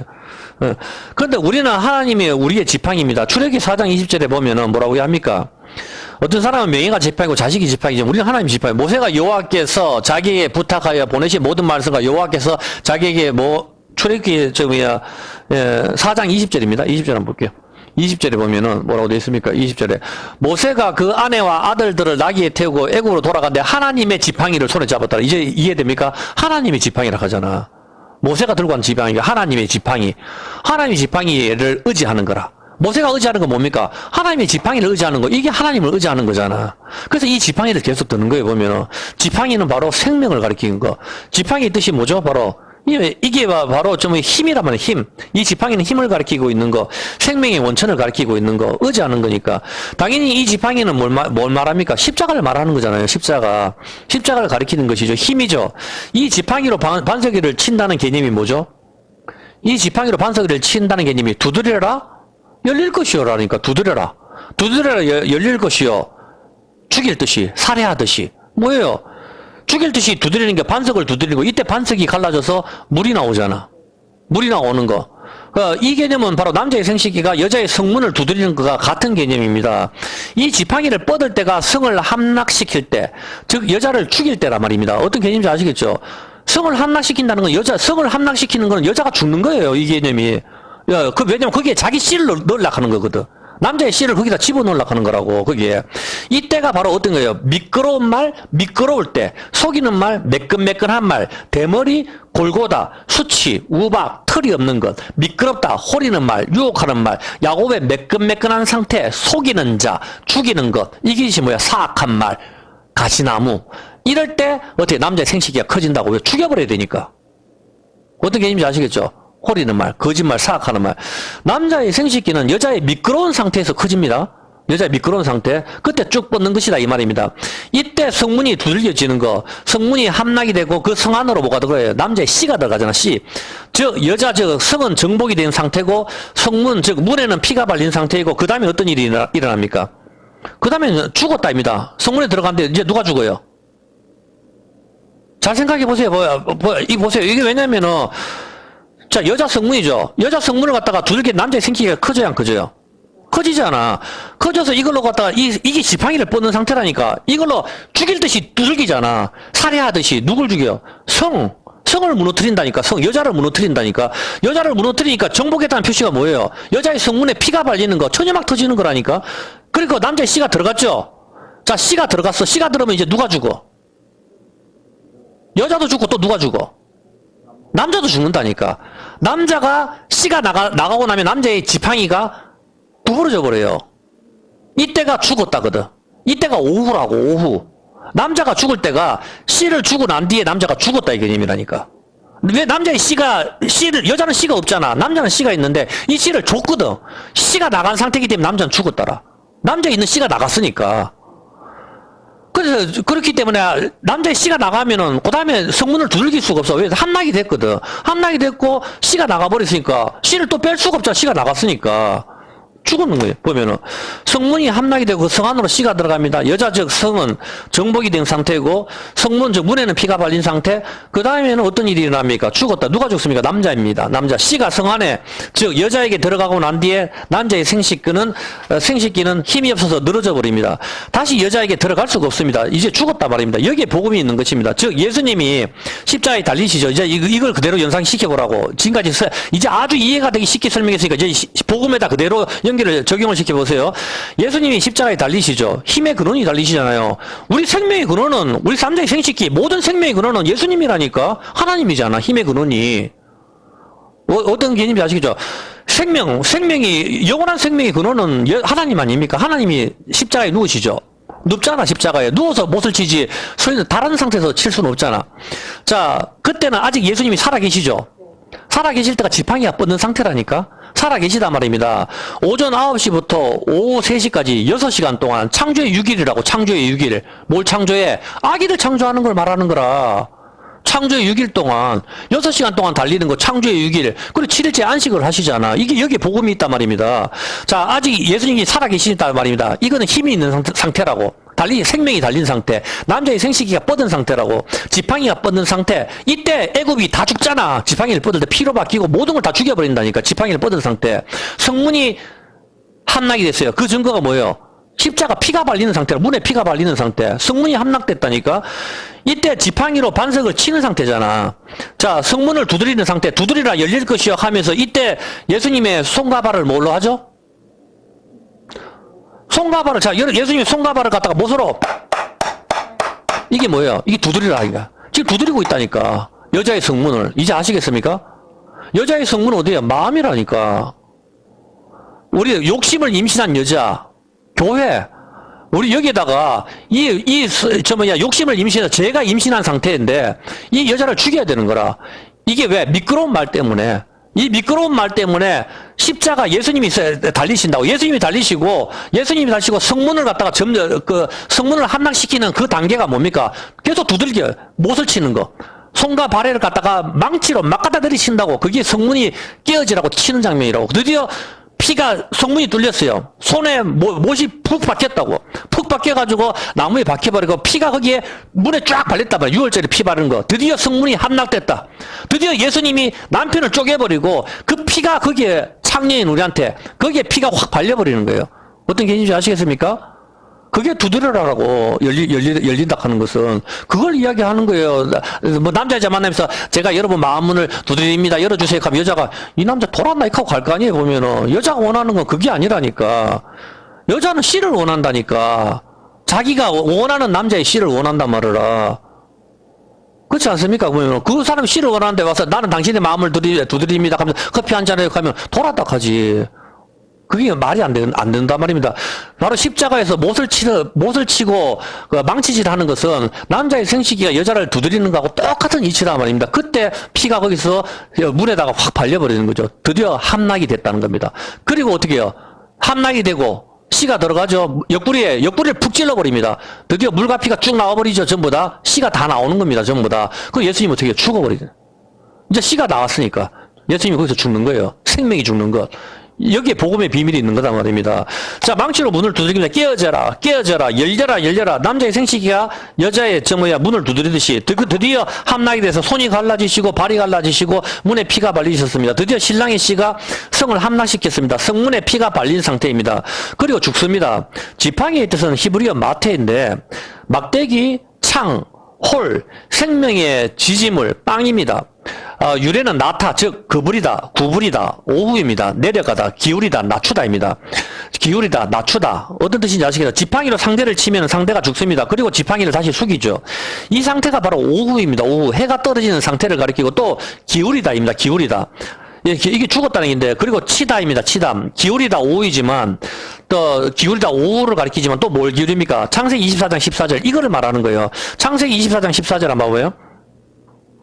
그런데 우리는 하나님이 우리의 지팡이입니다. 출애기 4장 20절에 보면은 뭐라고 합니까? 어떤 사람은 명예가 지팡이고 자식이 지팡이죠. 우리는 하나님 지팡이. 모세가 여호와께서 자기에게 부탁하여 보내신 모든 말씀과 여호와께서 자기에게 출애기 4장 20절입니다. 20절 한번 볼게요. 20절에 보면은 뭐라고 되어 있습니까? 20절에 모세가 그 아내와 아들들을 나귀에 태우고 애굽으로 돌아갔는데 하나님의 지팡이를 손에 잡았다. 이제 이해됩니까? 하나님의 지팡이라 하잖아. 모세가 들고 간 지팡이가 하나님의 지팡이. 하나님의 지팡이를 의지하는 거라. 모세가 의지하는 건 뭡니까? 하나님의 지팡이를 의지하는 거. 이게 하나님을 의지하는 거잖아. 그래서 이 지팡이를 계속 드는 거예요, 보면은. 지팡이는 바로 생명을 가리키는 거. 지팡이의 뜻이 뭐죠? 바로, 이게 바로 좀 힘이란 말이에요, 힘. 이 지팡이는 힘을 가리키고 있는 거. 생명의 원천을 가리키고 있는 거. 의지하는 거니까. 당연히 이 지팡이는 뭘 말합니까? 십자가를 말하는 거잖아요, 십자가. 십자가를 가리키는 것이죠. 힘이죠. 이 지팡이로 반석이를 친다는 개념이 뭐죠? 이 지팡이로 반석이를 친다는 개념이 두드려라? 열릴 것이요라니까. 두드려라. 두드려라 열릴 것이요. 죽일 듯이, 살해하듯이. 뭐예요? 죽일 듯이 두드리는 게 반석을 두드리고, 이때 반석이 갈라져서 물이 나오잖아. 물이 나오는 거. 이 개념은 바로 남자의 생식기가 여자의 성문을 두드리는 것과 같은 개념입니다. 이 지팡이를 뻗을 때가 성을 함락시킬 때, 즉 여자를 죽일 때란 말입니다. 어떤 개념인지 아시겠죠? 성을 함락시킨다는 건 성을 함락시키는 건 여자가 죽는 거예요, 이 개념이. 왜냐면 거기에 자기 씨를 넣으려고 하는 거거든. 남자의 씨를 거기다 집어넣으려고 하는 거라고, 거기에. 이때가 바로 어떤 거예요? 미끄러운 말, 미끄러울 때, 속이는 말, 매끈매끈한 말, 대머리, 골고다, 수치, 우박, 털이 없는 것, 미끄럽다, 호리는 말, 유혹하는 말, 야곱의 매끈매끈한 상태, 속이는 자, 죽이는 것, 이것이 뭐야? 사악한 말, 가시나무. 이럴 때, 어떻게 남자의 생식기가 커진다고? 왜? 죽여버려야 되니까. 어떤 개념인지 아시겠죠? 호리는 말, 거짓말, 사악하는 말. 남자의 생식기는 여자의 미끄러운 상태에서 커집니다. 여자의 미끄러운 상태. 그때 쭉 뻗는 것이다, 이 말입니다. 이때 성문이 두들겨지는 거, 성문이 함락이 되고 그 성 안으로 뭐가 들어가요? 남자의 씨가 들어가잖아, 씨. 성은 정복이 된 상태고, 성문, 문에는 피가 발린 상태이고, 그 다음에 어떤 일이 일어납니까? 그 다음에 죽었다입니다. 성문에 들어갔는데 이제 누가 죽어요? 잘 생각해 보세요. 보세요. 이게 왜냐면은, 자, 여자 성문이죠. 여자 성문을 갖다가 두들겨 남자의 생기가 커져야 안 커져요? 커지잖아. 커져서 이걸로 갖다가 이게 지팡이를 뻗는 상태라니까. 이걸로 죽일 듯이 두들기잖아. 살해하듯이. 누굴 죽여? 성을 무너뜨린다니까. 여자를 무너뜨린다니까. 여자를 무너뜨리니까 정복했다는 표시가 뭐예요? 여자의 성문에 피가 발리는 거, 천여막 터지는 거라니까. 그러니까 남자의 씨가 들어갔죠? 자, 씨가 들어갔어. 씨가 들어오면 이제 누가 죽어? 여자도 죽고 또 누가 죽어? 남자도 죽는다니까. 남자가 씨가 나가고 나면 남자의 지팡이가 구부러져 버려요. 이때가 죽었다거든. 이때가 오후라고, 오후. 남자가 죽을 때가 씨를 주고 난 뒤에 남자가 죽었다 이 개념이라니까. 왜 남자의 여자는 씨가 없잖아. 남자는 씨가 있는데 이 씨를 줬거든. 씨가 나간 상태이기 때문에 남자는 죽었더라. 남자에 있는 씨가 나갔으니까. 그래서 그렇기 때문에 남자의 씨가 나가면은 그 다음에 성문을 두들길 수가 없어. 왜? 함락이 됐거든. 함락이 됐고 씨가 나가버렸으니까 씨를 또 뺄 수가 없잖아. 씨가 나갔으니까. 죽는 거예요. 보면은 성문이 함락이 되고 성 안으로 씨가 들어갑니다. 여자 즉 성은 정복이 된 상태고 성문 즉 문에는 피가 발린 상태. 그 다음에는 어떤 일이 일어납니까? 죽었다. 누가 죽습니까? 남자입니다. 남자. 씨가 성 안에 즉 여자에게 들어가고 난 뒤에 남자의 생식기는 힘이 없어서 늘어져 버립니다. 다시 여자에게 들어갈 수가 없습니다. 이제 죽었다 말입니다. 여기에 복음이 있는 것입니다. 즉 예수님이 십자가에 달리시죠. 이제 이걸 그대로 연상시켜 보라고. 지금까지 이제 아주 이해가 되기 쉽게 설명했으니까 이제 복음에다 그대로 연결을 적용을 시켜보세요. 예수님이 십자가에 달리시죠. 힘의 근원이 달리시잖아요. 우리 생명의 근원은, 우리 삼자의 생식기, 모든 생명의 근원은 예수님이라니까. 하나님이잖아. 힘의 근원이. 어떤 개념인지 아시겠죠? 생명이, 영원한 생명의 근원은 하나님 아닙니까? 하나님이 십자가에 누우시죠. 눕잖아, 십자가에. 누워서 못을 치지, 다른 상태에서 칠 수는 없잖아. 자, 그때는 아직 예수님이 살아계시죠. 살아계실 때가 지팡이가 뻗는 상태라니까. 살아계시단 말입니다. 오전 9시부터 오후 3시까지 6시간 동안 창조의 6일이라고. 창조의 6일. 뭘 창조해? 아기를 창조하는 걸 말하는 거라. 창조의 6일 동안 6시간 동안 달리는 거 창조의 6일. 그리고 7일째 안식을 하시잖아. 이게 여기에 복음이 있단 말입니다. 자, 아직 예수님이 살아계시다는 말입니다. 이거는 힘이 있는 상태라고. 생명이 달린 상태. 남자의 생식기가 뻗은 상태라고. 지팡이가 뻗는 상태. 이때 애굽이 다 죽잖아. 지팡이를 뻗을 때 피로 바뀌고 모든 걸 다 죽여버린다니까. 지팡이를 뻗은 상태. 성문이 함락이 됐어요. 그 증거가 뭐예요? 십자가 피가 발리는 상태라. 문에 피가 발리는 상태. 성문이 함락됐다니까. 이때 지팡이로 반석을 치는 상태잖아. 자, 성문을 두드리는 상태. 두드리라 열릴 것이요 하면서 이때 예수님의 손과 발을 뭘로 하죠? 손과 발을, 자, 예수님이 손과 발을 갖다가 못으로 이게 뭐예요? 이게 두드리라 이거. 지금 두드리고 있다니까. 여자의 성문을. 이제 아시겠습니까? 여자의 성문은 어디야? 마음이라니까. 우리 욕심을 임신한 여자, 교회, 우리 여기에다가 욕심을 임신해서 제가 임신한 상태인데 이 여자를 죽여야 되는 거라. 이게 왜? 미끄러운 말 때문에. 이 미끄러운 말 때문에 십자가 예수님이 달리신다고. 예수님이 달리시고 성문을 갖다가 성문을 함락시키는 그 단계가 뭡니까? 계속 두들겨. 못을 치는 거. 손과 발에를 갖다가 망치로 막 갖다 들이친다고. 그게 성문이 깨어지라고 치는 장면이라고. 드디어 피가 성문이 뚫렸어요. 손에 못이 푹 박혔다고. 푹 박혀가지고 나무에 박혀버리고 피가 거기에 문에 쫙 발렸단 말이야. 6월절에 피 바르는 거. 드디어 성문이 함락됐다. 드디어 예수님이 남편을 쪼개버리고 그 피가 거기에 창녀인 우리한테 거기에 피가 확 발려버리는 거예요. 어떤 개념인지 아시겠습니까? 그게 두드려라라고 열린다 하는 것은 그걸 이야기하는 거예요. 뭐 남자 여자 만나면서 제가 여러분 마음문을 두드립니다. 열어주세요. 하면 여자가 이 남자 돌았나 이하고 갈 거 아니에요. 보면은 여자가 원하는 건 그게 아니라니까. 여자는 씨를 원한다니까. 자기가 원하는 남자의 씨를 원한단 말이라. 그렇지 않습니까? 보면 그 사람이 씨를 원하는데 와서 나는 당신의 마음을 두드립니다. 하면 커피 한 잔에 가면 돌았다 하지. 그게 말이 안 된단 말입니다. 바로 십자가에서 못을 치고 망치질 하는 것은 남자의 생식기가 여자를 두드리는 거하고 똑같은 이치란 말입니다. 그때 피가 거기서 문에다가 확 발려버리는 거죠. 드디어 함락이 됐다는 겁니다. 그리고 어떻게 해요? 함락이 되고 씨가 들어가죠. 옆구리를 푹 찔러버립니다. 드디어 물과 피가 쭉 나와버리죠. 전부 다. 씨가 다 나오는 겁니다. 전부 다. 그 예수님 어떻게 해요? 죽어버리죠. 이제 씨가 나왔으니까 예수님이 거기서 죽는 거예요. 생명이 죽는 것. 여기에 복음의 비밀이 있는 거다 말입니다. 자, 망치로 문을 두드리면 깨어져라, 열려라. 남자의 생식기가 여자의 문을 두드리듯이 드디어 함락이 돼서 손이 갈라지시고 발이 갈라지시고 문에 피가 발리셨습니다. 드디어 신랑의 씨가 성을 함락시켰습니다. 성문에 피가 발린 상태입니다. 그리고 죽습니다. 지팡이의 뜻은 히브리어 마테인데 막대기, 창, 홀, 생명의 지지물, 빵입니다. 유래는 나타, 즉 그불이다, 구불이다, 오후입니다. 내려가다, 기울이다, 낮추다입니다. 기울이다, 낮추다. 어떤 뜻인지 아시겠죠? 지팡이로 상대를 치면 상대가 죽습니다. 그리고 지팡이를 다시 숙이죠. 이 상태가 바로 오후입니다. 오후. 해가 떨어지는 상태를 가리키고 또 기울이다입니다. 기울이다. 이게 죽었다는 얘기인데, 그리고 치다입니다. 치담. 기울이다 오후이지만, 또 기울이다 오후를 가리키지만 또 뭘 기울입니까? 창세기 24장 14절 이거를 말하는 거예요. 창세기 24장 14절 한번 봐봐요.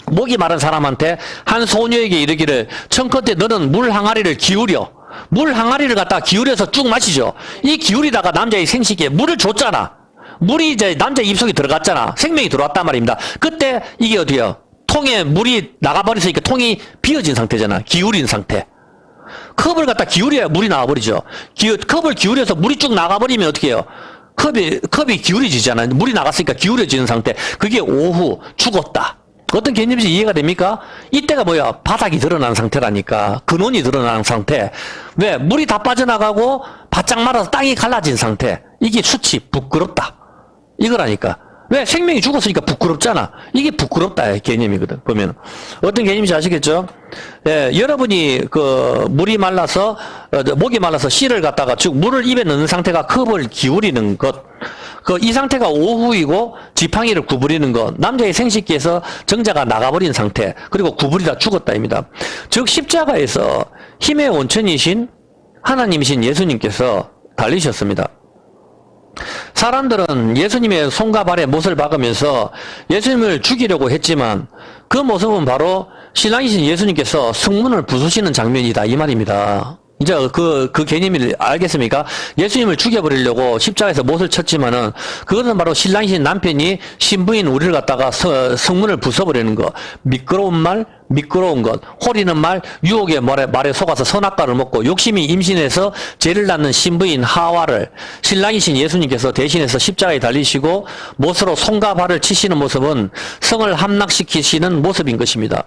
목이 마른 사람한테 한 소녀에게 이르기를 청컨대 너는 물 항아리를 기울여. 물 항아리를 갖다가 기울여서 쭉 마시죠. 이 기울이다가 남자의 생식기에 물을 줬잖아. 물이 이제 남자의 입속에 들어갔잖아. 생명이 들어왔단 말입니다. 그때 이게 어디요? 통에 물이 나가버렸으니까 통이 비어진 상태잖아. 기울인 상태. 컵을 갖다 기울여야 물이 나와버리죠. 컵을 기울여서 물이 쭉 나가버리면 어떻게 해요? 컵이 기울여지잖아요. 물이 나갔으니까 기울여지는 상태. 그게 오후 죽었다. 어떤 개념인지 이해가 됩니까? 이때가 뭐야? 바닥이 드러난 상태라니까. 근원이 드러난 상태. 왜? 물이 다 빠져나가고 바짝 말아서 땅이 갈라진 상태. 이게 수치, 부끄럽다. 이거라니까. 왜? 생명이 죽었으니까 부끄럽잖아. 이게 부끄럽다 개념이거든. 보면 어떤 개념인지 아시겠죠? 예, 여러분이 물이 말라서 목이 말라서 씨를 갖다가 즉 물을 입에 넣는 상태가 컵을 기울이는 것. 이 상태가 오후이고 지팡이를 구부리는 것. 남자의 생식기에서 정자가 나가버린 상태. 그리고 구부리다 죽었다입니다. 즉 십자가에서 힘의 원천이신 하나님이신 예수님께서 달리셨습니다. 사람들은 예수님의 손과 발에 못을 박으면서 예수님을 죽이려고 했지만 그 모습은 바로 신랑이신 예수님께서 성문을 부수시는 장면이다 이 말입니다. 이제 그 개념을 알겠습니까? 예수님을 죽여버리려고 십자가에서 못을 쳤지만은 그것은 바로 신랑이신 남편이 신부인 우리를 갖다가 성문을 부숴버리는 거. 미끄러운 것, 호리는 말, 유혹의 말에 속아서 선악과를 먹고 욕심이 임신해서 죄를 낳는 신부인 하와를 신랑이신 예수님께서 대신해서 십자가에 달리시고 못으로 손과 발을 치시는 모습은 성을 함락시키시는 모습인 것입니다.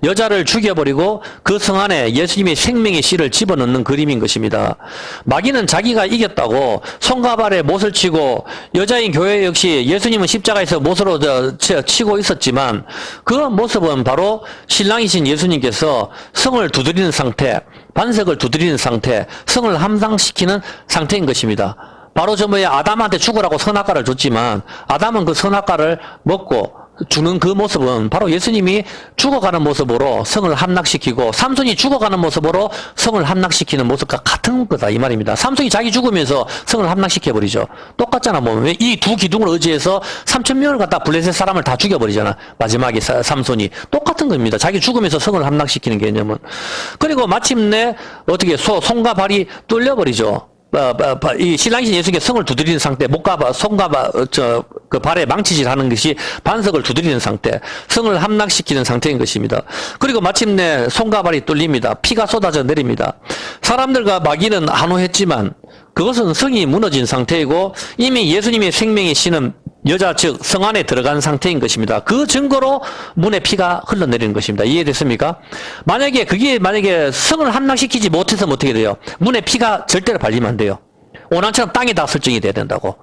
여자를 죽여버리고 그 성 안에 예수님의 생명의 씨를 집어넣는 그림인 것입니다. 마귀는 자기가 이겼다고 손과 발에 못을 치고 여자인 교회 역시 예수님은 십자가에서 못으로 치고 있었지만 그 모습은 바로 신랑이신 예수님께서 성을 두드리는 상태, 반석을 두드리는 상태, 성을 함락시키는 상태인 것입니다. 바로 아담한테 죽으라고 선악과를 줬지만 아담은 그 선악과를 먹고 주는 그 모습은 바로 예수님이 죽어가는 모습으로 성을 함락시키고 삼손이 죽어가는 모습으로 성을 함락시키는 모습과 같은 거다 이 말입니다. 삼손이 자기 죽으면서 성을 함락시켜버리죠. 똑같잖아. 보면 이 두 기둥을 의지해서 3,000명을 갖다 블레셋 사람을 다 죽여버리잖아. 마지막에 삼손이 똑같은 겁니다. 자기 죽으면서 성을 함락시키는 개념은. 그리고 마침내 어떻게 손과 발이 뚫려버리죠. 이 신랑이신 예수님께 성을 두드리는 상태, 목과 손과 그 발에 망치질 하는 것이 반석을 두드리는 상태, 성을 함락시키는 상태인 것입니다. 그리고 마침내 손과 발이 뚫립니다. 피가 쏟아져 내립니다. 사람들과 마귀는 한호했지만 그것은 성이 무너진 상태이고 이미 예수님의 생명이 쉬는 여자 즉 성 안에 들어간 상태인 것입니다. 그 증거로 문에 피가 흘러내리는 것입니다. 이해됐습니까? 만약에 성을 함락시키지 못해서 어떻게 돼요? 문에 피가 절대로 발리면 안 돼요. 원한처럼 땅에다 설정이 돼야 된다고.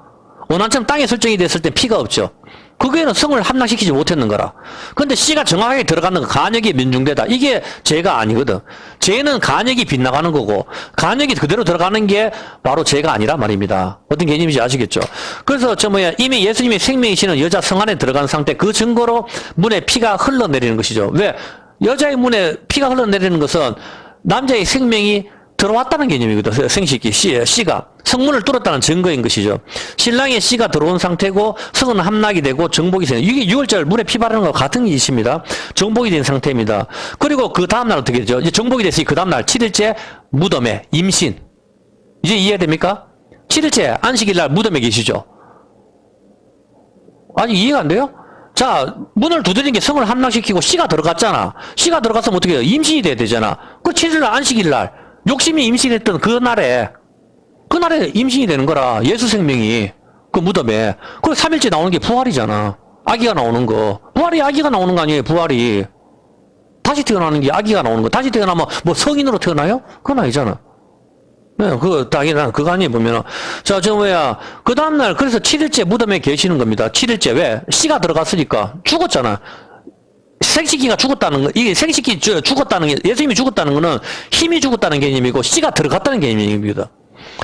원한처럼 땅에 설정이 됐을 때 피가 없죠. 그게는 성을 함락시키지 못했는 거라. 근데 씨가 정확하게 들어가는 거, 간역이 민중되다. 이게 죄가 아니거든. 죄는 간역이 빗나가는 거고, 간역이 그대로 들어가는 게 바로 죄가 아니란 말입니다. 어떤 개념인지 아시겠죠? 그래서 이미 예수님의 생명이시는 여자 성 안에 들어간 상태, 그 증거로 문에 피가 흘러내리는 것이죠. 왜? 여자의 문에 피가 흘러내리는 것은 남자의 생명이 들어왔다는 개념이거든. 생식기, 씨가. 성문을 뚫었다는 증거인 것이죠. 신랑의 씨가 들어온 상태고 성은 함락이 되고 정복이 되는, 이게 6월절 문에 피 바르는 것과 같은 일이십니다. 정복이 된 상태입니다. 그리고 그 다음날 어떻게 되죠? 이제 정복이 됐으니 그 다음날 7일째 무덤에 임신. 이제 이해됩니까? 7일째 안식일날 무덤에 계시죠. 아니 이해가 안 돼요? 자, 문을 두드리는 게 성을 함락시키고 씨가 들어갔잖아. 씨가 들어갔으면 어떻게 해요? 임신이 돼야 되잖아. 그 7일날 안식일날 욕심이 임신했던 그날에 임신이 되는 거라. 예수 생명이 그 무덤에. 그리고 3일째 나오는 게 부활이잖아. 아기가 나오는 거. 부활이 아기가 나오는 거 아니에요? 부활이. 다시 태어나는 게 아기가 나오는 거. 다시 태어나면 뭐 성인으로 태어나요? 그건 아니잖아. 네, 당연히 그거 아니에요, 보면은. 자, 그 다음날, 그래서 7일째 무덤에 계시는 겁니다. 7일째. 왜? 씨가 들어갔으니까. 죽었잖아. 생식기가 죽었다는 거, 이게 생식기 죽었다는 게, 예수님이 죽었다는 거는 힘이 죽었다는 개념이고, 씨가 들어갔다는 개념입니다.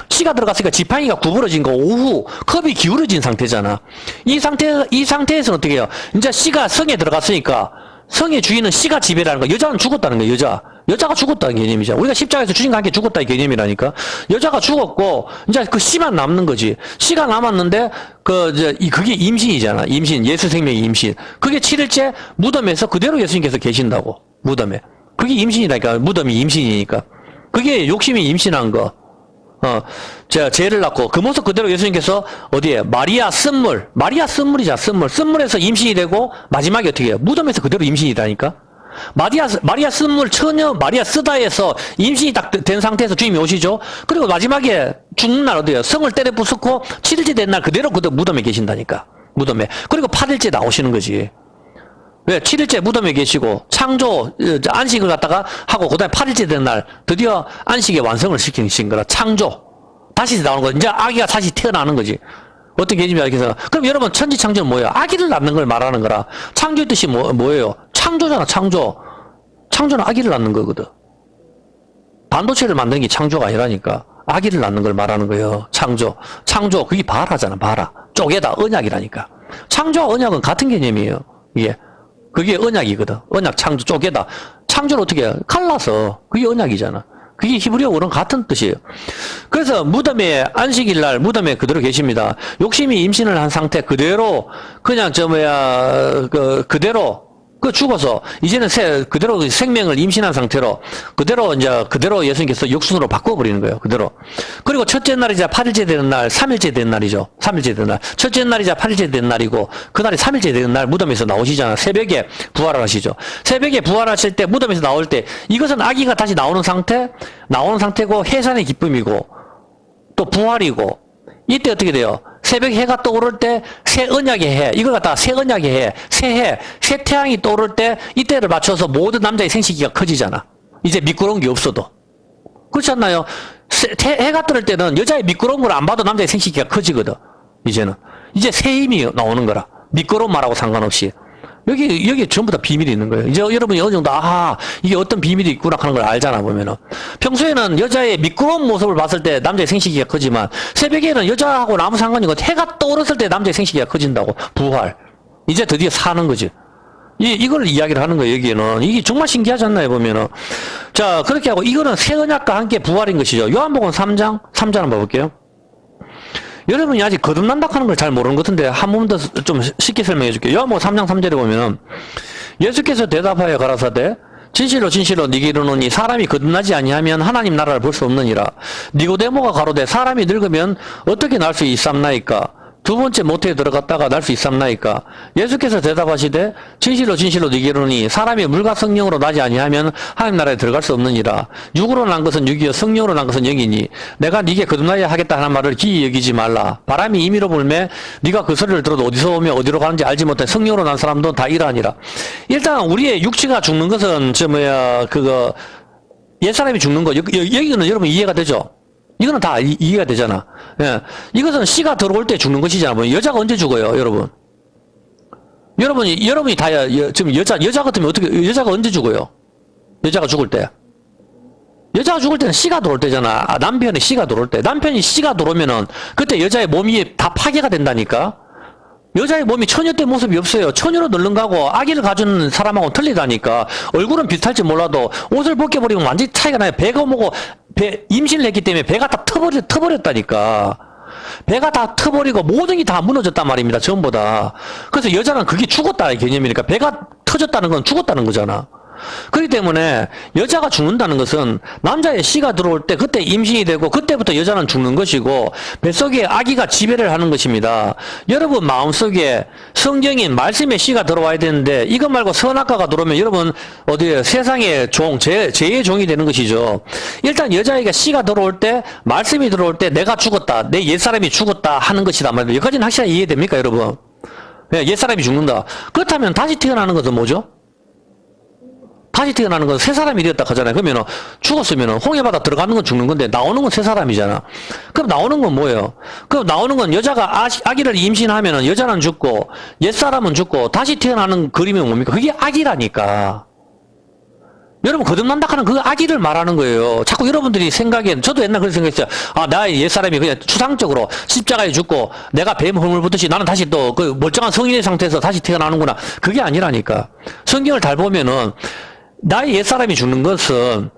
씨가 들어갔으니까 지팡이가 구부러진 거, 오후 컵이 기울어진 상태잖아. 이 상태에서는 어떻게 해요? 이제 씨가 성에 들어갔으니까, 성의 주인은 씨가 지배라는 거, 여자는 죽었다는 거예요, 여자가 죽었다는 개념이죠. 우리가 십자가에서 주님과 함께 죽었다는 개념이라니까. 여자가 죽었고, 이제 그 씨만 남는 거지. 씨가 남았는데, 그게 임신이잖아. 임신. 예수 생명의 임신. 그게 7일째 무덤에서 그대로 예수님께서 계신다고. 무덤에. 그게 임신이라니까. 무덤이 임신이니까. 그게 욕심이 임신한 거. 죄를 낳고, 그 모습 그대로 예수님께서 어디에? 마리아 쓴물이잖아, 쓴물에서 임신이 되고, 마지막에 어떻게 해요? 무덤에서 그대로 임신이라니까? 마리아 쓴물 처녀 마리아 쓰다에서 임신이 딱 된 상태에서 주님이 오시죠. 그리고 마지막에 죽는 날 어디에요? 성을 때려 부수고 7일째 된 날 그대로 무덤에 계신다니까. 무덤에. 그리고 8일째 나오시는 거지. 왜? 7일째 무덤에 계시고 창조 안식을 갖다가 하고 그다음에 8일째 된 날 드디어 안식의 완성을 시키신 거라. 창조. 다시 나오는 거. 이제 아기가 다시 태어나는 거지. 어떤 개념이야? 그래서 그럼 여러분 천지창조는 뭐예요? 아기를 낳는 걸 말하는 거라. 창조의 뜻이 뭐예요? 창조잖아. 창조는 아기를 낳는 거거든. 반도체를 만드는 게 창조가 아니라니까. 아기를 낳는 걸 말하는 거예요. 창조 그게 바라잖아. 바라. 쪼개다. 언약이라니까. 창조와 언약은 같은 개념이에요. 이게 그게 언약이거든. 언약 창조 쪼개다. 창조를 어떻게 해? 갈라서. 그게 언약이잖아. 그게 히브리어어는 같은 뜻이에요. 그래서 무덤에 안식일날 무덤에 그대로 계십니다. 욕심이 임신을 한 상태 그대로 그냥 그대로 죽어서 이제는 그대로 생명을 임신한 상태로 그대로 예수님께서 육순으로 바꿔버리는 거예요. 그대로. 그리고 첫째 날이자 8일째 되는 날, 3일째 되는 날이죠. 3일째 되는 날. 첫째 날이자 8일째 되는 날이고 그날이 3일째 되는 날 무덤에서 나오시잖아. 새벽에 부활을 하시죠. 새벽에 부활하실 때 무덤에서 나올 때 이것은 아기가 다시 나오는 상태고 해산의 기쁨이고 또 부활이고 이때 어떻게 돼요? 새벽 해가 떠오를 때 새 언약의 해, 이걸 갖다가 새 언약의 해, 새 태양이 떠오를 때 이때를 맞춰서 모든 남자의 생식기가 커지잖아. 이제 미끄러운 게 없어도. 그렇지 않나요? 해가 떠올 때는 여자의 미끄러운 걸 안 봐도 남자의 생식기가 커지거든. 이제 새 힘이 나오는 거라. 미끄러운 말하고 상관없이. 여기 전부 다 비밀이 있는 거예요. 이제 여러분이 어느 정도, 이게 어떤 비밀이 있구나 하는 걸 알잖아, 보면은. 평소에는 여자의 미끄러운 모습을 봤을 때 남자의 생식기가 크지만, 새벽에는 여자하고는 아무 상관이 없고, 해가 떠오르을 때 남자의 생식기가 커진다고. 부활. 이제 드디어 사는 거지. 이걸 이야기를 하는 거예요, 여기에는. 이게 정말 신기하지 않나요, 보면은. 자, 그렇게 하고, 이거는 새 언약과 함께 부활인 것이죠. 요한복음 3장 한번 봐볼게요. 여러분이 아직 거듭난다 하는 걸 잘 모르는 것 같은데, 한 번 더 좀 쉽게 설명해 줄게요. 요한복음 3장 3절에 보면은, 예수께서 대답하여 가라사대, 진실로 진실로 네게 이르노니 사람이 거듭나지 아니하면 하나님 나라를 볼 수 없느니라. 니고데모가 가로되 사람이 늙으면 어떻게 날 수 있삼나이까? 두 번째 모태에 들어갔다가 날 수 있삼나이까? 예수께서 대답하시되 진실로 진실로 네게 이르노니 사람이 물과 성령으로 나지 아니하면 하나님 나라에 들어갈 수 없느니라. 육으로 난 것은 육이요 성령으로 난 것은 영이니 내가 네게 거듭나야 하겠다 하는 말을 기이 여기지 말라. 바람이 임의로 불매 네가 그 소리를 들어도 어디서 오며 어디로 가는지 알지 못해 성령으로 난 사람도 다 이러하니라. 일단 우리의 육체가 죽는 것은 옛사람이 죽는 거 여기는 여러분 이해가 되죠? 이거는 다 이해가 되잖아. 예. 이것은 씨가 들어올 때 죽는 것이잖아. 뭐 여자가 언제 죽어요, 여러분? 여러분이 다, 지금 여자 같으면 여자가 언제 죽어요? 여자가 죽을 때. 여자가 죽을 때는 씨가 들어올 때잖아. 남편이 씨가 들어올 때. 남편이 씨가 들어오면은, 그때 여자의 몸이 다 파괴가 된다니까? 여자의 몸이 처녀 때 모습이 없어요. 처녀로 늙는가고 아기를 가진 사람하고는 틀리다니까. 얼굴은 비슷할지 몰라도 옷을 벗겨버리면 완전히 차이가 나요. 배가 뭐고 임신을 했기 때문에 배가 다 터버렸다니까. 배가 다 터버리고 모든 게 다 무너졌단 말입니다. 전부 다. 그래서 여자는 그게 죽었다는 개념이니까 배가 터졌다는 건 죽었다는 거잖아. 그렇기 때문에 여자가 죽는다는 것은 남자의 씨가 들어올 때 그때 임신이 되고 그때부터 여자는 죽는 것이고 뱃속에 아기가 지배를 하는 것입니다. 여러분 마음속에 성경인 말씀의 씨가 들어와야 되는데 이것 말고 선악과가 들어오면 여러분 어디에 세상의 종, 죄의 종이 되는 것이죠. 일단 여자에게 씨가 들어올 때 말씀이 들어올 때 내가 죽었다, 내 옛사람이 죽었다 하는 것이다 말이에요. 여기까지는 확실하게 이해됩니까 여러분? 옛사람이 죽는다. 그렇다면 다시 태어나는 것은 뭐죠? 다시 태어나는 건 새 사람이 되었다 하잖아요. 그러면 죽었으면 홍해바다 들어가는 건 죽는 건데 나오는 건 새 사람이잖아. 그럼 나오는 건 뭐예요? 그럼 나오는 건 여자가 아기를 임신하면 여자는 죽고 옛사람은 죽고 다시 태어나는 그림이 뭡니까? 그게 아기라니까. 여러분 거듭난다 하는 그 아기를 말하는 거예요. 자꾸 여러분들이 생각엔 저도 옛날 그런 생각했어요. 나의 옛사람이 그냥 추상적으로 십자가에 죽고 내가 뱀 허물 붙듯이 나는 다시 또 그 멀쩡한 성인의 상태에서 다시 태어나는구나. 그게 아니라니까. 성경을 잘 보면은 나의 옛사람이 죽는 것은,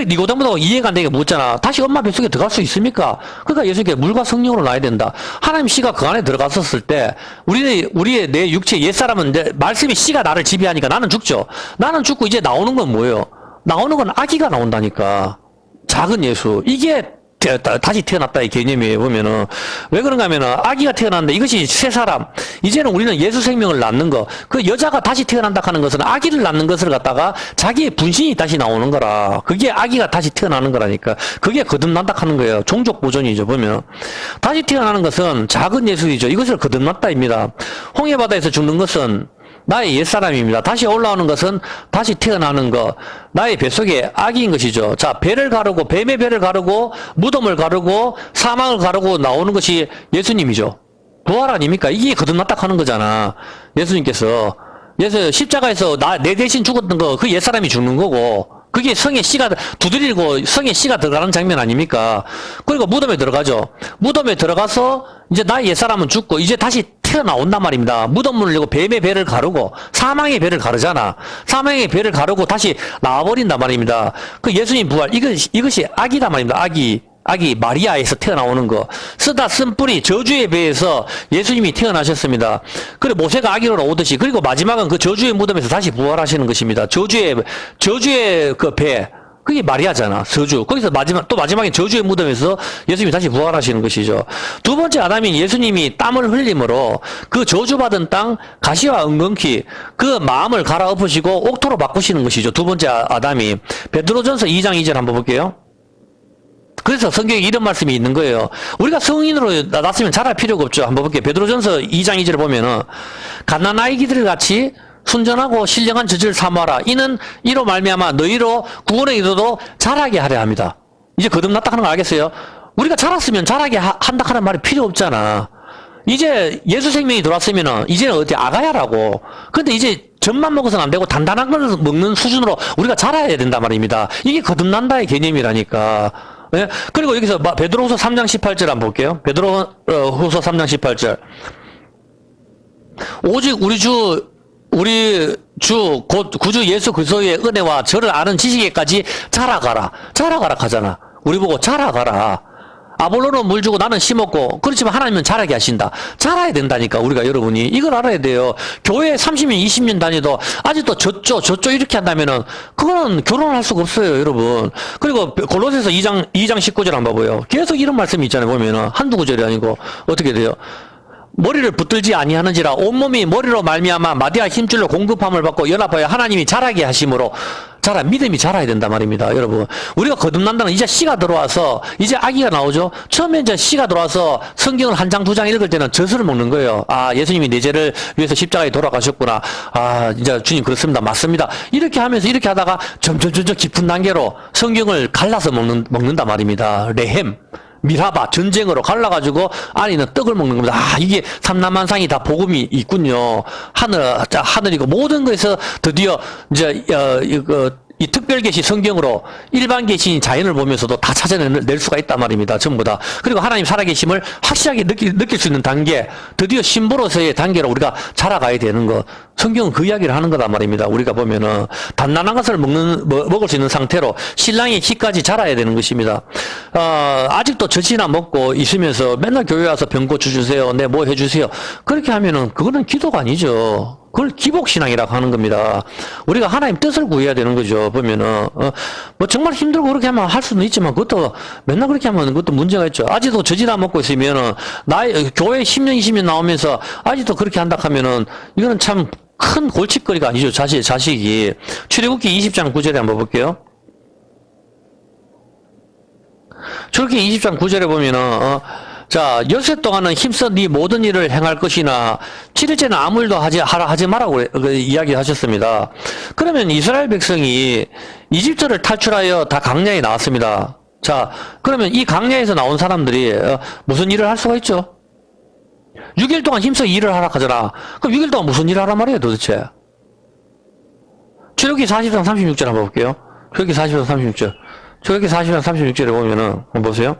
니고데모도 이해가 안 되게 묻잖아. 다시 엄마 뱃속에 들어갈 수 있습니까? 그러니까 예수님께 물과 성령으로 나야 된다. 하나님 씨가 그 안에 들어갔었을 때, 우리의 내 육체 옛사람은 말씀이 씨가 나를 지배하니까 나는 죽죠. 나는 죽고 이제 나오는 건 뭐예요? 나오는 건 아기가 나온다니까. 작은 예수. 이게 다시 태어났다의 개념이에요, 보면은. 왜 그런가 하면은, 아기가 태어났는데 이것이 새 사람. 이제는 우리는 예수 생명을 낳는 거. 그 여자가 다시 태어난다 하는 것은 아기를 낳는 것을 갖다가 자기의 분신이 다시 나오는 거라. 그게 아기가 다시 태어나는 거라니까. 그게 거듭난다 하는 거예요. 종족 보존이죠, 보면. 다시 태어나는 것은 작은 예수이죠. 이것을 거듭났다입니다. 홍해바다에서 죽는 것은 나의 옛사람입니다. 다시 올라오는 것은 다시 태어나는 것. 나의 뱃속에 아기인 것이죠. 자, 배를 가르고, 뱀의 배를 가르고, 무덤을 가르고, 사망을 가르고 나오는 것이 예수님이죠. 부활 아닙니까? 이게 거듭났다 하는 거잖아. 예수님께서. 십자가에서 내 대신 죽었던 거, 그 옛사람이 죽는 거고, 그게 성의 씨가, 두드리고 성의 씨가 들어가는 장면 아닙니까? 그리고 무덤에 들어가죠. 무덤에 들어가서, 이제 나의 옛사람은 죽고, 이제 다시 태어나온단 말입니다. 무덤문을 열고 뱀의 배를 가르고, 사망의 배를 가르잖아. 사망의 배를 가르고 다시 나와버린단 말입니다. 그 예수님 부활, 이것이 악이다 말입니다. 악이 마리아에서 태어나오는 거. 쓰다 쓴 뿌리 저주의 배에서 예수님이 태어나셨습니다. 그리고 모세가 아기로 오듯이, 그리고 마지막은 그 저주의 무덤에서 다시 부활하시는 것입니다. 저주의 그 배. 그게 마리아잖아. 저주. 거기서 마지막에 저주의 무덤에서 예수님이 다시 부활하시는 것이죠. 두 번째 아담인 예수님이 땀을 흘림으로 그 저주받은 땅 가시와 은근히 그 마음을 갈아엎으시고 옥토로 바꾸시는 것이죠. 두 번째 아담이. 베드로전서 2장 2절 한번 볼게요. 그래서 성경에 이런 말씀이 있는 거예요. 우리가 성인으로 났으면 잘할 필요가 없죠. 한번 볼게요. 베드로전서 2장 2절을 보면은 갓난아이기들 같이 순전하고 신령한 젖을 삼아라. 이는 이로 말미암아 너희로 구원에 이르도 자라게 하려 합니다. 이제 거듭났다 하는 거 알겠어요? 우리가 자랐으면 자라게 한다 하는 말이 필요 없잖아. 이제 예수 생명이 들어왔으면은 이제는 어디 아가야라고. 근데 이제 젖만 먹어서는 안 되고 단단한 걸 먹는 수준으로 우리가 자라야 된단 말입니다. 이게 거듭난다의 개념이라니까. 예? 그리고 여기서 베드로후서 3장 18절 한번 볼게요. 베드로후서 3장 18절. 오직 우리 주, 곧 구주 예수 그리스도의 은혜와 저를 아는 지식에까지 자라가라. 자라가라 하잖아. 우리 보고 자라가라. 아볼로는 물 주고 나는 심었고, 그렇지만 하나님은 자라게 하신다. 자라야 된다니까, 우리가 여러분이. 이걸 알아야 돼요. 교회 30년, 20년 다니도 아직도 저쪽 이렇게 한다면은, 그거는 결혼을 할 수가 없어요, 여러분. 그리고 골로새서 2장 19절 한번 봐봐요. 계속 이런 말씀이 있잖아요, 보면은. 한두 구절이 아니고, 어떻게 돼요? 머리를 붙들지 아니하는지라 온몸이 머리로 말미암아 마디와 힘줄로 공급함을 받고 연합하여 하나님이 자라게 하심으로 믿음이 자라야 된단 말입니다. 여러분, 우리가 거듭난다는 이제 씨가 들어와서 이제 아기가 나오죠. 처음에 이제 씨가 들어와서 성경을 한 장 두 장 읽을 때는 젖을 먹는 거예요. 아, 예수님이 내 죄를 위해서 십자가에 돌아가셨구나. 아, 이제 주님 그렇습니다. 맞습니다. 이렇게 하면서 이렇게 하다가 점점 깊은 단계로 성경을 갈라서 먹는단 말입니다. 레헴, 미라바, 전쟁으로 갈라가지고 안에 있는 떡을 먹는 겁니다. 아, 이게 삼라만상이 다 복음이 있군요. 하늘이고 모든 것에서 드디어 이제 이 특별 계시 성경으로 일반 계시인 자연을 보면서도 다 찾아낼 수가 있단 말입니다. 전부 다. 그리고 하나님 살아계심을 확실하게 느낄 수 있는 단계, 드디어 신부로서의 단계로 우리가 자라가야 되는 거. 성경은 그 이야기를 하는 거단 말입니다. 우리가 보면은 단단한 것을 먹을 수 있는 상태로 신랑의 키까지 자라야 되는 것입니다. 아직도 젖이나 먹고 있으면서 맨날 교회 와서 병고쳐 주세요. 네, 뭐 해주세요. 그렇게 하면은 그거는 기도가 아니죠. 그걸 기복신앙이라고 하는 겁니다. 우리가 하나님 뜻을 구해야 되는 거죠. 보면은, 뭐 정말 힘들고 그렇게 하면 할 수는 있지만 그것도 맨날 그렇게 하면 그것도 문제가 있죠. 아직도 젖이나 먹고 있으면은, 교회 10년, 20년 나오면서 아직도 그렇게 한다 하면은, 이거는 참 큰 골칫거리가 아니죠. 자식이. 출애굽기 20장 9절에 한번 볼게요. 출애굽기 20장 9절에 보면은, 자, 엿새 동안은 힘써 네 모든 일을 행할 것이나 7일째는 아무 일도 하지 마라고 이야기하셨습니다. 그러면 이스라엘 백성이 이집트를 탈출하여 다 광야에 나왔습니다. 자, 그러면 이 광야에서 나온 사람들이 무슨 일을 할 수가 있죠? 6일 동안 힘써 일을 하라 하잖아. 그럼 6일 동안 무슨 일을 하란 말이에요, 도대체? 출애굽기 40장 36절 한번 볼게요. 출애굽기 40장 36절. 출애굽기 40장 36절에 보면은 한번 보세요.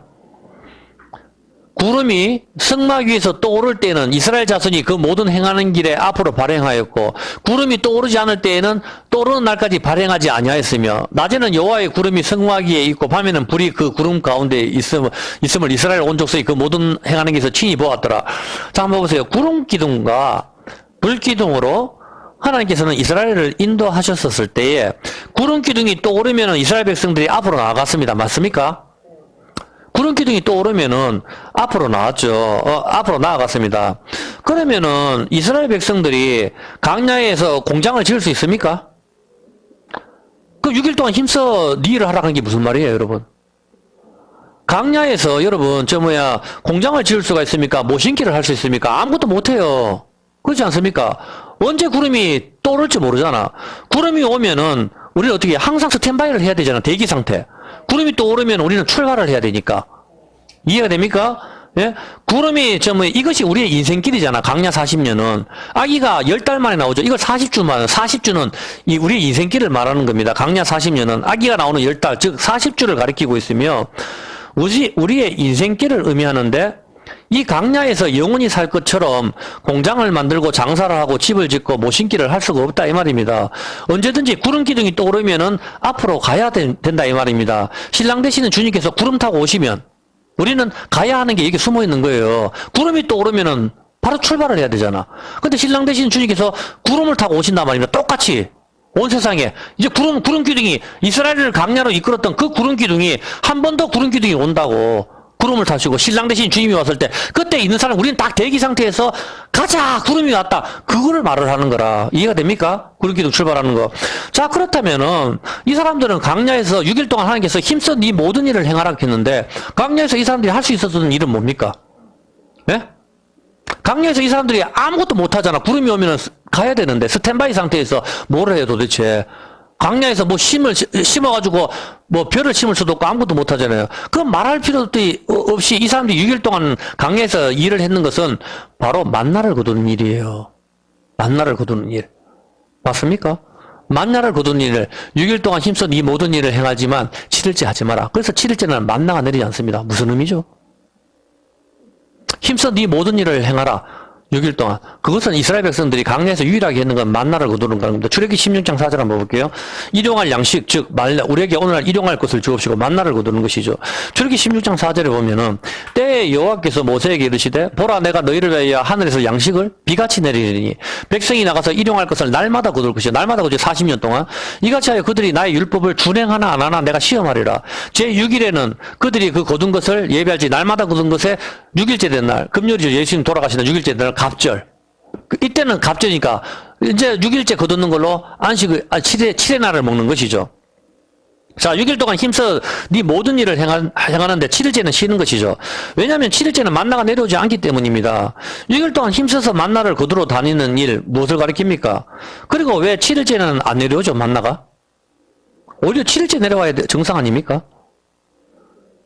구름이 성막 위에서 떠오를 때에는 이스라엘 자손이 그 모든 행하는 길에 앞으로 발행하였고 구름이 떠오르지 않을 때에는 떠오르는 날까지 발행하지 아니하였으며 낮에는 여호와의 구름이 성막 위에 있고 밤에는 불이 그 구름 가운데 있음을 이스라엘 온 족속이 그 모든 행하는 길에서 친히 보았더라. 자, 한번 보세요. 구름 기둥과 불 기둥으로 하나님께서는 이스라엘을 인도하셨었을 때에 구름 기둥이 떠오르면 이스라엘 백성들이 앞으로 나아갔습니다. 맞습니까? 구름 기둥이 떠오르면은 앞으로 나왔죠. 앞으로 나아갔습니다. 그러면은 이스라엘 백성들이 광야에서 공장을 지을 수 있습니까? 그 6일 동안 힘써 네 일을 하라는 게 무슨 말이에요, 여러분? 광야에서 여러분 공장을 지을 수가 있습니까? 모신기를 할 수 있습니까? 아무것도 못해요. 그렇지 않습니까? 언제 구름이 떠오를지 모르잖아. 구름이 오면은 우리는 어떻게 항상 스탠바이를 해야 되잖아. 대기 상태. 구름이 떠오르면 우리는 출발을 해야 되니까. 이해가 됩니까? 예? 구름이, 이것이 우리의 인생길이잖아. 광야 40년은. 아기가 10달 만에 나오죠. 이걸 40주는 우리의 인생길을 말하는 겁니다. 광야 40년은 아기가 나오는 10달, 즉 40주를 가리키고 있으며, 우리의 인생길을 의미하는데, 이 광야에서 영원히 살 것처럼 공장을 만들고 장사를 하고 집을 짓고 모신기를 할 수가 없다 이 말입니다. 언제든지 구름 기둥이 떠오르면은 앞으로 가야 된다 이 말입니다. 신랑 되시는 주님께서 구름 타고 오시면 우리는 가야 하는 게 여기 숨어 있는 거예요. 구름이 떠오르면은 바로 출발을 해야 되잖아. 근데 신랑 되시는 주님께서 구름을 타고 오신단 말입니다. 똑같이 온 세상에 이제 구름 기둥이 이스라엘을 광야로 이끌었던 그 구름 기둥이 한 번 더 구름 기둥이 온다고. 구름을 타시고 신랑 대신 주님이 왔을 때 그때 있는 사람 우리는 딱 대기 상태에서 가자 구름이 왔다 그거를 말을 하는 거라. 이해가 됩니까? 구름 기둥 출발하는 거. 자, 그렇다면은 이 사람들은 광야에서 6일 동안 하나님께서 힘써 네 모든 일을 행하라 했는데 광야에서 이 사람들이 할 수 있었던 일은 뭡니까? 예? 광야에서 이 사람들이 아무것도 못 하잖아. 구름이 오면은 가야 되는데 스탠바이 상태에서 뭘 해요 도대체? 광야에서 뭐 심어가지고 뭐 벼를 심을 수도 없고 아무것도 못 하잖아요. 그럼 말할 필요도 없이 이 사람들이 6일 동안 광야에서 일을 했는 것은 바로 만나를 거두는 일이에요. 만나를 거두는 일. 맞습니까? 만나를 거두는 일을 6일 동안 힘써 네 모든 일을 행하지만 7일째 하지 마라. 그래서 7일째는 만나가 내리지 않습니다. 무슨 의미죠? 힘써 네 모든 일을 행하라. 6일 동안. 그것은 이스라엘 백성들이 강야에서 유일하게 했는 건 만나를 거두는 겁니다. 출애기 16장 4절 한번 볼게요. 일용할 양식, 즉 우리에게 오늘날 일용할 것을 주옵시고 만나를 거두는 것이죠. 출애기 16장 4절에 보면은 때에 여호와께서 모세에게 이르시되 보라 내가 너희를 위하여 하늘에서 양식을 비같이 내리리니 백성이 나가서 일용할 것을 날마다 거둘 것이요. 날마다 거두 40년 동안 이같이 하여 그들이 나의 율법을 준행하나 안 하나 내가 시험하리라. 제 6일에는 그들이 그 거둔 것을 예배할지 날마다 거둔 것에 6일째 된 날, 금요일이죠. 예수님 돌아가시는 6일째 된 날 갑절. 이때는 갑절이니까 이제 6일째 거두는 걸로 안식을 7의 날을 먹는 것이죠. 자, 6일 동안 힘써 네 모든 일을 행하는데 7일째는 쉬는 것이죠. 왜냐하면 7일째는 만나가 내려오지 않기 때문입니다. 6일 동안 힘써서 만나를 거두러 다니는 일 무엇을 가리킵니까? 그리고 왜 7일째는 안 내려오죠, 만나가? 오히려 7일째 내려와야 정상 아닙니까?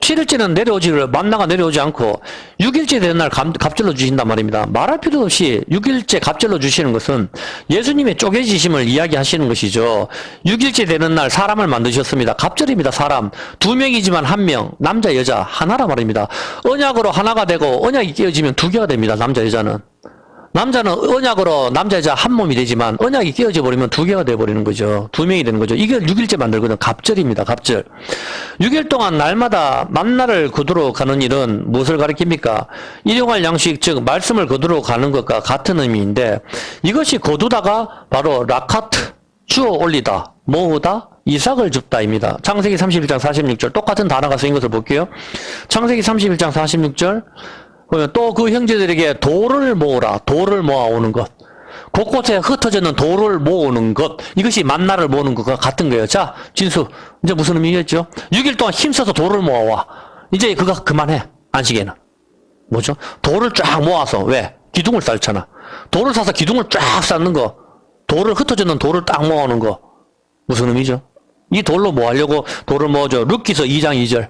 7일째는 만나가 내려오지 않고 6일째 되는 날 갑절로 주신단 말입니다. 말할 필요 없이 6일째 갑절로 주시는 것은 예수님의 쪼개지심을 이야기하시는 것이죠. 6일째 되는 날 사람을 만드셨습니다. 갑절입니다. 사람. 2명이지만 1명, 남자 여자 하나라 말입니다. 언약으로 하나가 되고 언약이 깨어지면 2개가 됩니다. 남자 여자는. 남자는 언약으로 남자 여자 한 몸이 되지만 언약이 깨어져 버리면 2개가 돼버리는 거죠. 2명이 되는 거죠. 이게 6일째 만들거든. 갑절입니다. 갑절. 6일 동안 날마다 만나를 거두러 가는 일은 무엇을 가리킵니까? 일용할 양식, 즉 말씀을 거두러 가는 것과 같은 의미인데 이것이 거두다가 바로 라카트, 주어 올리다, 모으다, 이삭을 줍다입니다. 창세기 31장 46절 똑같은 단어가 쓰인 것을 볼게요. 창세기 31장 46절 또 그 형제들에게 돌을 모으라. 돌을 모아오는 것. 곳곳에 흩어지는 돌을 모으는 것. 이것이 만나를 모으는 것과 같은 거예요. 자, 진수. 이제 무슨 의미겠죠? 6일 동안 힘써서 돌을 모아와. 이제 그거 그만해. 안식에는. 뭐죠? 돌을 쫙 모아서. 왜? 기둥을 쌓잖아. 돌을 사서 기둥을 쫙 쌓는 거. 돌을 흩어지는 돌을 딱 모아오는 거. 무슨 의미죠? 이 돌로 뭐 하려고 돌을 모아줘? 룻기서 2장 2절.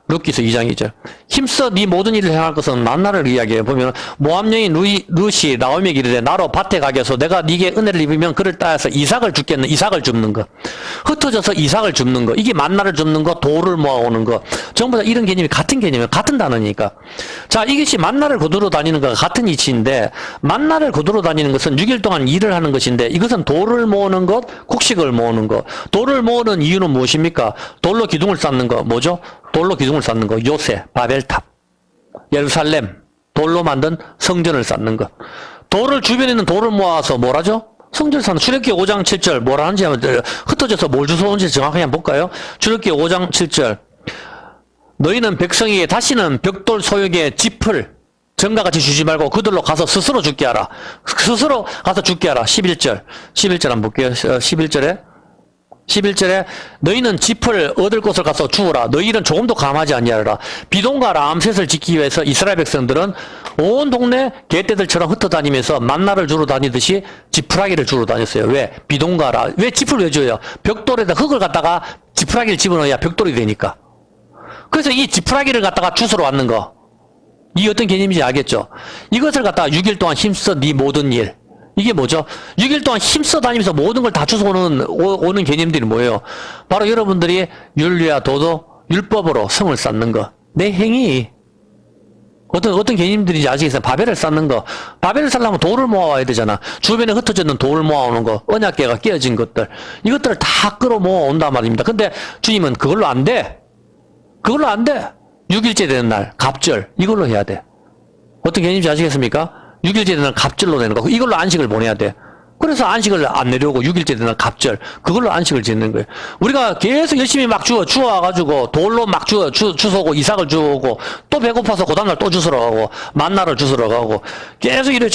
룻기서 2장 2절. 힘써 네 모든 일을 행할 것은 만나를 이야기해 보면 모함 여인 룻이 나오미에게 이르되 나로 밭에 가게 해서 내가 네게 은혜를 입으면 그를 따라서 이삭을 줍겠는 이삭을 줍는 것. 흩어져서 이삭을 줍는 것. 이게 만나를 줍는 것, 돌을 모아오는 것. 전부 다 이런 개념이 같은 개념이에요. 같은 단어니까. 자, 이것이 만나를 거두러 다니는 것과 같은 이치인데 만나를 거두러 다니는 것은 6일 동안 일을 하는 것인데 이것은 돌을 모으는 것, 곡식을 모으는 것. 돌을 모으는 이유는 무엇입니까? 돌로 기둥을 쌓는 것. 뭐죠? 돌로 기둥을 쌓는 거. 요새, 바벨탑, 예루살렘, 돌로 만든 성전을 쌓는 것. 돌을 주변에 있는 돌을 모아서 뭐라죠? 성전을 쌓는. 출애굽기 5장 7절 뭐라 하는지 한번 흩어져서 뭘 주워오는지 정확하게 한번 볼까요? 출애굽기 5장 7절 너희는 백성에게 다시는 벽돌 소역의 짚을 전과 같이 주지 말고 그들로 가서 스스로 죽게 하라. 스스로 가서 죽게 하라. 11절 한번 볼게요. 11절에 너희는 짚을 얻을 곳을 가서 주우라. 너희는 조금도 감하지 아니하라. 비동과 람셋을 지키기 위해서 이스라엘 백성들은 온 동네 개떼들처럼 흩어다니면서 만나를 주러 다니듯이 지푸라기를 주러 다녔어요. 왜? 비동과 왜 짚을 왜 줘요? 벽돌에다 흙을 갖다가 지푸라기를 집어넣어야 벽돌이 되니까. 그래서 이 지푸라기를 갖다가 주스러 왔는 거. 이 어떤 개념인지 알겠죠? 이것을 갖다가 6일 동안 힘써 네 모든 일. 이게 뭐죠? 6일 동안 힘써 다니면서 모든 걸 다 주워오는 개념들이 뭐예요? 바로 여러분들이 윤리와 도덕, 율법으로 성을 쌓는 거. 내 행위. 어떤 개념들인지 아시겠어요? 바벨을 쌓는 거. 바벨을 쌓려면 돌을 모아와야 되잖아. 주변에 흩어져 있는 돌을 모아오는 거. 언약궤가 깨어진 것들. 이것들을 다 끌어모아 온단 말입니다. 근데 주님은 그걸로 안 돼. 그걸로 안 돼. 6일째 되는 날, 갑절. 이걸로 해야 돼. 어떤 개념인지 아시겠습니까? 6일째 되는 날 갑절로 내는 거. 이걸로 안식을 보내야 돼. 그래서 안식을 안 내려오고 6일째 되는 날 갑절. 그걸로 안식을 짓는 거예요. 우리가 계속 열심히 막 주워와가지고 돌로 막 주워오고 이삭을 주워오고 또 배고파서 그 다음날 또 주스러 가고 만나를 주스러 가고 계속 이렇게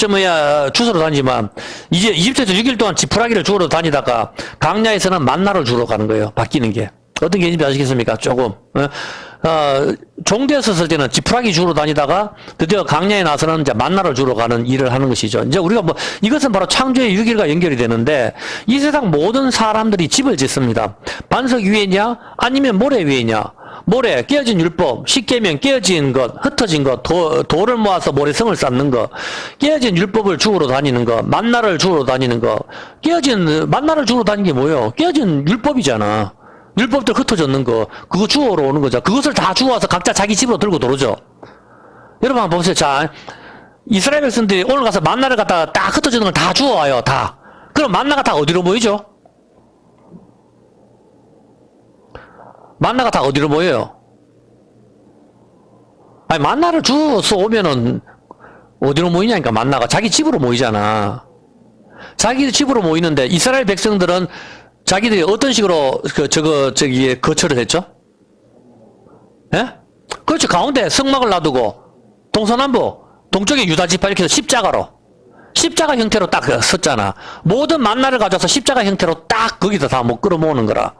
주스러 다니지만 이제 이집트에서 6일 동안 지푸라기를 주우러 다니다가 강야에서는 만나를 주러 가는 거예요. 바뀌는 게. 어떤 개념인지 아시겠습니까? 조금. 종되었을 때는 지푸라기 주러 다니다가 드디어 강야에 나서는 이제 만나를 주러 가는 일을 하는 것이죠. 이제 우리가 이것은 바로 창조의 6일과 연결이 되는데 이 세상 모든 사람들이 집을 짓습니다. 반석 위에냐 아니면 모래 위에냐. 모래, 깨어진 율법, 십계명, 깨어진 것, 흩어진 것, 돌을 모아서 모래성을 쌓는 것, 깨어진 율법을 주우러 다니는 것, 만나를 주우러 다니는 것, 만나를 주우러 다니는 게 뭐예요? 깨어진 율법이잖아. 율법들 흩어졌는 거, 그거 주워러 오는 거죠. 그것을 다 주워와서 각자 자기 집으로 들고 들어오죠. 여러분 한번 보세요. 자, 이스라엘 백성들이 오늘 가서 만나를 갖다가 딱 흩어지는 걸 다 주워와요. 다. 그럼 만나가 다 어디로 모이죠? 만나가 다 어디로 모여요? 아니, 만나를 주워서 오면은 어디로 모이냐니까, 만나가. 자기 집으로 모이잖아. 자기 집으로 모이는데, 이스라엘 백성들은 자기들이 어떤 식으로, 거처를 했죠? 예? 그렇죠. 가운데 성막을 놔두고, 동서남북, 동쪽에 유다 지파 이렇게 해서 십자가 형태로 딱 섰잖아. 모든 만나를 가져와서 십자가 형태로 딱 거기서 다 못 끌어모으는 거라.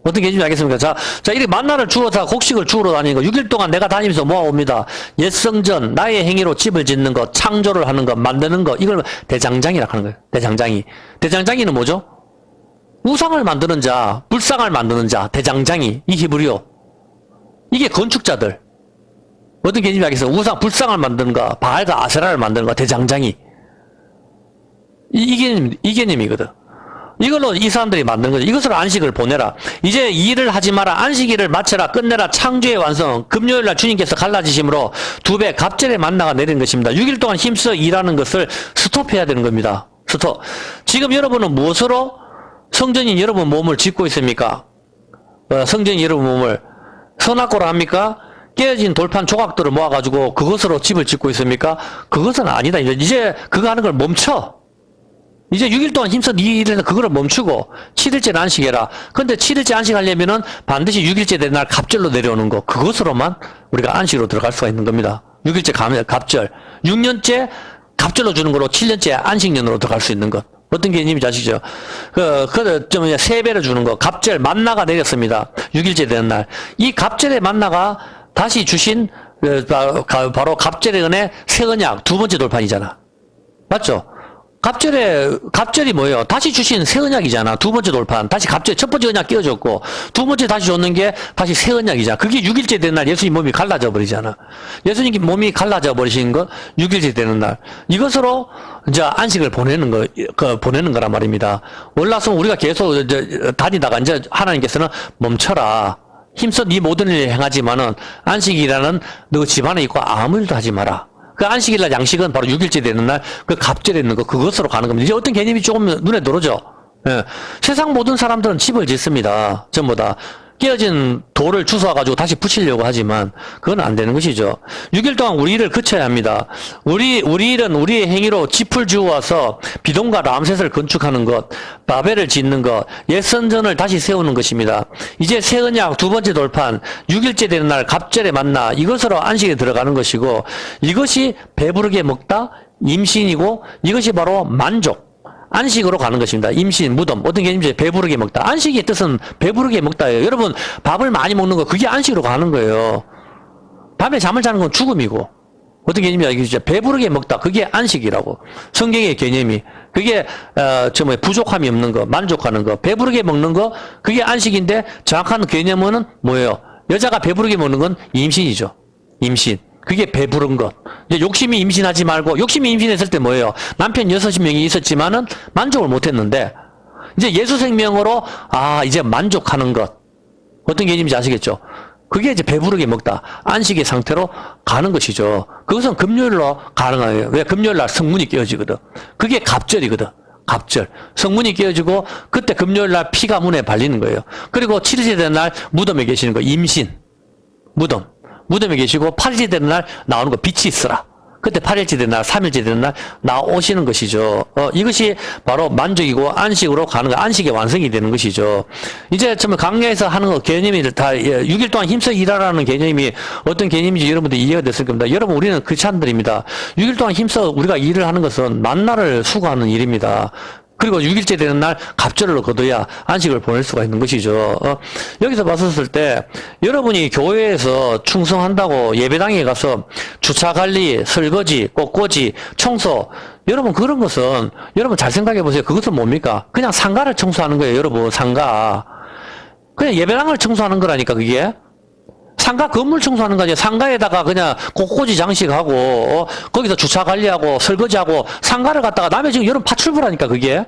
어떤 개념인지 알겠습니까? 자, 이렇게 만나를 주워서 곡식을 주우러 다니는 거, 6일 동안 내가 다니면서 모아옵니다. 옛 성전, 나의 행위로 집을 짓는 것, 창조를 하는 것, 만드는 것, 이걸 대장장이라고 하는 거예요. 대장장이. 대장장이는 뭐죠? 우상을 만드는 자, 불상을 만드는 자, 대장장이. 이 히브리어. 이게 건축자들. 어떤 개념인지 알겠어요? 우상, 불상을 만드는 거, 바알과 아세라를 만드는 거, 대장장이. 이 개념이거든. 이걸로 이 사람들이 만든 거죠. 이것으로 안식을 보내라. 이제 일을 하지 마라. 안식일을 마쳐라. 끝내라. 창조의 완성. 금요일날 주님께서 갈라지심으로 2배 갑절의 만나가 내리는 것입니다. 6일 동안 힘써 일하는 것을 스톱해야 되는 겁니다. 스톱. 지금 여러분은 무엇으로 성전인 여러분 몸을 짓고 있습니까? 성전인 여러분 몸을 선악고로 합니까? 깨어진 돌판 조각들을 모아가지고 그것으로 집을 짓고 있습니까? 그것은 아니다. 이제 그거 하는 걸 멈춰. 이제 6일 동안 힘써 네 일에는 그거를 멈추고 7일째는 안식해라. 근데 7일째 안식하려면은 반드시 6일째 되는 날 갑절로 내려오는 거, 그것으로만 우리가 안식으로 들어갈 수가 있는 겁니다. 6일째 갑절, 6년째 갑절로 주는 거로 7년째 안식년으로 들어갈 수 있는 것. 어떤 개념인지 아시죠? 좀 3배를 주는 거, 갑절, 만나가 내렸습니다. 6일째 되는 날. 이 갑절의 만나가 다시 주신 바로 갑절의 은혜 새 언약 2번째 돌판이잖아. 맞죠? 갑절이 뭐예요? 다시 주신 새 언약이잖아. 2번째 돌판. 다시 갑절, 첫 번째 언약 끼워줬고, 2번째 다시 줬는 게 다시 새 언약이잖아. 그게 6일째 되는 날 예수님 몸이 갈라져 버리잖아. 예수님 몸이 갈라져 버리신 것, 6일째 되는 날. 이것으로 이제 안식을 보내는 거란 말입니다. 원래는 우리가 계속 다니다가 이제 하나님께서는 멈춰라. 힘써 네 모든 일을 행하지만은 안식이라는 너 집안에 있고 아무 일도 하지 마라. 그 안식일날 양식은 바로 6일째 되는 날, 그 갑절에 있는 거, 그것으로 가는 겁니다. 이제 어떤 개념이 조금 눈에 들어오죠? 예. 세상 모든 사람들은 집을 짓습니다. 전부 다. 깨어진 돌을 주워가지고 다시 붙이려고 하지만, 그건 안 되는 것이죠. 6일 동안 우리 일을 그쳐야 합니다. 우리 일은 우리의 행위로 집을 주워와서 비동과 람셋을 건축하는 것, 바벨을 짓는 것, 옛 성전을 다시 세우는 것입니다. 이제 새 언약 2번째 돌판, 6일째 되는 날 갑절에 만나, 이것으로 안식에 들어가는 것이고, 이것이 배부르게 먹다, 임신이고, 이것이 바로 만족. 안식으로 가는 것입니다. 임신, 무덤, 어떤 개념인지 배부르게 먹다. 안식의 뜻은 배부르게 먹다예요. 여러분, 밥을 많이 먹는 거, 그게 안식으로 가는 거예요. 밤에 잠을 자는 건 죽음이고, 어떤 개념이야? 이게 배부르게 먹다. 그게 안식이라고. 성경의 개념이. 그게, 부족함이 없는 거, 만족하는 거, 배부르게 먹는 거, 그게 안식인데, 정확한 개념은 뭐예요? 여자가 배부르게 먹는 건 임신이죠. 임신. 그게 배부른 것. 이제 욕심이 임신하지 말고, 욕심이 임신했을 때 뭐예요? 남편 6명이 있었지만은 만족을 못 했는데, 이제 예수 생명으로, 이제 만족하는 것. 어떤 개념인지 아시겠죠? 그게 이제 배부르게 먹다. 안식의 상태로 가는 것이죠. 그것은 금요일로 가능해요. 왜? 금요일날 성문이 깨어지거든. 그게 갑절이거든. 갑절. 성문이 깨어지고, 그때 금요일날 피가 문에 발리는 거예요. 그리고 7일째 되는 날 무덤에 계시는 거, 임신. 무덤에 계시고 8일째 되는 날 나오는 거, 빛이 있으라. 그때 8일째 되는 날, 3일째 되는 날 나오시는 것이죠. 이것이 바로 만족이고 안식으로 가는 거, 안식의 완성이 되는 것이죠. 이제 정말 강야에서 하는 거 개념이 다 6일 동안 힘써 일하라는 개념이 어떤 개념인지 여러분들 이해가 됐을 겁니다. 여러분, 우리는 크리스찬들입니다. 6일 동안 힘써 우리가 일을 하는 것은 만나를 수고하는 일입니다. 그리고 6일째 되는 날 갑절을 거둬야 안식을 보낼 수가 있는 것이죠. 여기서 봤었을 때 여러분이 교회에서 충성한다고 예배당에 가서 주차 관리, 설거지, 꽃꽂이, 청소, 여러분 그런 것은 여러분 잘 생각해 보세요. 그것은 뭡니까? 그냥 상가를 청소하는 거예요. 여러분, 상가. 그냥 예배당을 청소하는 거라니까, 그게. 상가 건물 청소하는 거 아니에요. 상가에다가 그냥 꽃꽂이 장식하고, 거기서 주차 관리하고, 설거지하고, 상가를 갖다가 남의 지금 여러분 파출부라니까, 그게.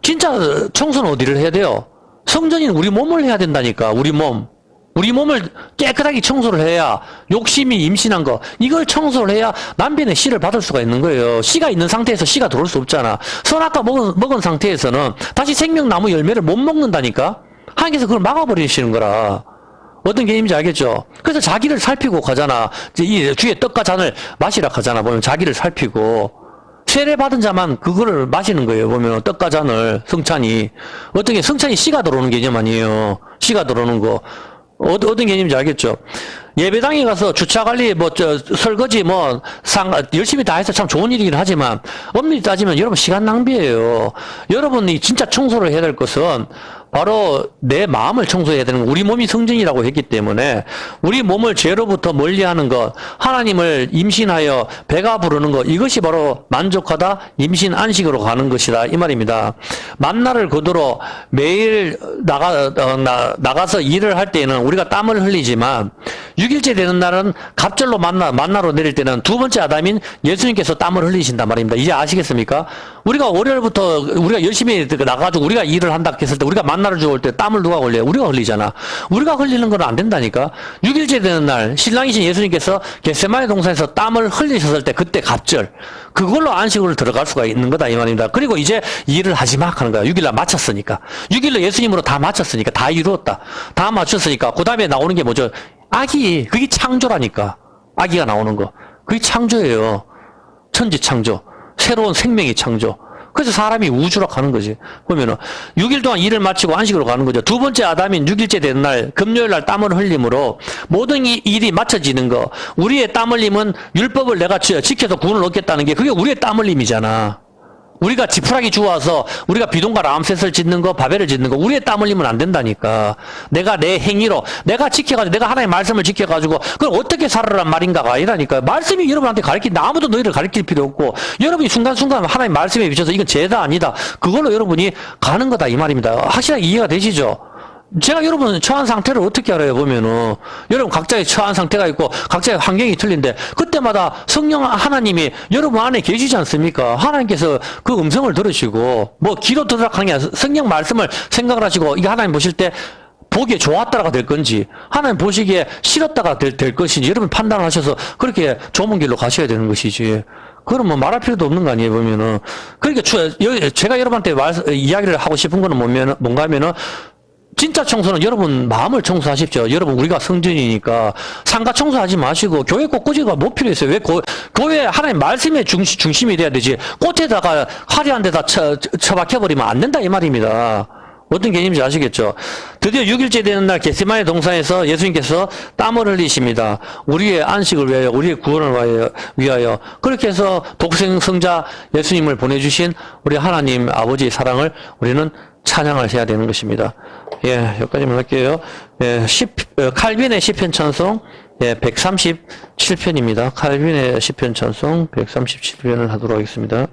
진짜 청소는 어디를 해야 돼요? 성전인 우리 몸을 해야 된다니까, 우리 몸. 우리 몸을 깨끗하게 청소를 해야 욕심이 임신한 거 이걸 청소를 해야 남편의 씨를 받을 수가 있는 거예요. 씨가 있는 상태에서 씨가 들어올 수 없잖아. 선악과 먹은 상태에서는 다시 생명나무 열매를 못 먹는다니까. 하나님께서 그걸 막아버리시는 거라. 어떤 개념인지 알겠죠? 그래서 자기를 살피고 가잖아. 이 주의 떡과 잔을 마시라 하잖아. 보면 자기를 살피고 세례 받은 자만 그거를 마시는 거예요. 보면 떡과 잔을 성찬이 어떻게 성찬이 씨가 들어오는 개념 아니에요. 씨가 들어오는 거. 어떤 개념인지 알겠죠? 예배당에 가서 주차 관리, 설거지, 열심히 다 해서 참 좋은 일이긴 하지만, 엄밀히 따지면 여러분 시간 낭비예요. 여러분이 진짜 청소를 해야 될 것은 바로 내 마음을 청소해야 되는 거. 우리 몸이 성전이라고 했기 때문에 우리 몸을 죄로부터 멀리하는 것, 하나님을 임신하여 배가 부르는 것, 이것이 바로 만족하다 임신 안식으로 가는 것이다 이 말입니다. 만나를 거두러 매일 나가서 일을 할 때는 우리가 땀을 흘리지만 6일째 되는 날은 갑절로 만나로 내릴 때는 두 번째 아담인 예수님께서 땀을 흘리신단 말입니다. 이제 아시겠습니까? 우리가 월요일부터 우리가 열심히 나가가지고 우리가 일을 한다 했을 때 우리가 만나를 주고 올 때 땀을 누가 흘려요? 우리가 흘리잖아. 우리가 흘리는 건 안 된다니까. 6일째 되는 날 신랑이신 예수님께서 겟세마네 동산에서 땀을 흘리셨을 때 그때 갑절 그걸로 안식으로 들어갈 수가 있는 거다 이 말입니다. 그리고 이제 일을 하지 마 하는 거야. 6일날 마쳤으니까. 6일날 예수님으로 다 마쳤으니까 다 이루었다. 다 마쳤으니까 그 다음에 나오는 게 뭐죠? 아기. 그게 창조라니까. 아기가 나오는 거. 그게 창조예요. 천지 창조. 새로운 생명의 창조. 그래서 사람이 우주로 가는 거지. 보면은 6일 동안 일을 마치고 안식으로 가는 거죠. 두 번째 아담인 6일째 된 날, 금요일 날 땀을 흘림으로 모든 일이 맞춰지는 거. 우리의 땀 흘림은 율법을 내가 지켜서 구원을 얻겠다는 게 그게 우리의 땀 흘림이잖아. 우리가 지푸라기 주워서 우리가 비동과 람셋을 짓는 거, 바벨을 짓는 거, 우리의 땀 흘리면 안 된다니까. 내가 내 행위로, 내가 지켜가지고, 내가 하나님의 말씀을 지켜가지고, 그걸 어떻게 살아란 말인가가 아니라니까. 말씀이 여러분한테 가르친다. 아무도 너희를 가르칠 필요 없고, 여러분이 순간순간 하나님의 말씀에 비춰서 이건 죄다 아니다. 그걸로 여러분이 가는 거다. 이 말입니다. 확실하게 이해가 되시죠? 제가 여러분 처한 상태를 어떻게 알아요? 보면은 여러분 각자의 처한 상태가 있고 각자의 환경이 틀린데 그때마다 성령 하나님이 여러분 안에 계시지 않습니까? 하나님께서 그 음성을 들으시고 귀로 들으라 하는 게 아니라 성령 말씀을 생각을 하시고 이게 하나님 보실 때 보기에 좋았다가 될 건지 하나님 보시기에 싫었다가 될 것인지 여러분 판단을 하셔서 그렇게 좋은 길로 가셔야 되는 것이지. 그럼 말할 필요도 없는 거 아니에요, 보면은. 그러니까 제가 여러분한테 이야기를 하고 싶은 거는 뭔가 하면은 진짜 청소는 여러분 마음을 청소하십시오. 여러분 우리가 성전이니까 상가 청소하지 마시고 교회 꽃꽂이가 뭐 필요했어요? 왜 교회 하나님 말씀의 중심이 돼야 되지. 꽃에다가 화려한 데다 처박혀버리면 안 된다 이 말입니다. 어떤 개념인지 아시겠죠? 드디어 6일째 되는 날 겟세마네 동산에서 예수님께서 땀을 흘리십니다. 우리의 안식을 위하여, 우리의 구원을 위하여. 그렇게 해서 독생성자 예수님을 보내주신 우리 하나님 아버지의 사랑을 우리는 찬양을 해야 되는 것입니다. 예, 여기까지만 할게요. 예, 칼빈의 시편 찬송, 137편입니다. 칼빈의 시편 찬송 137편을 하도록 하겠습니다.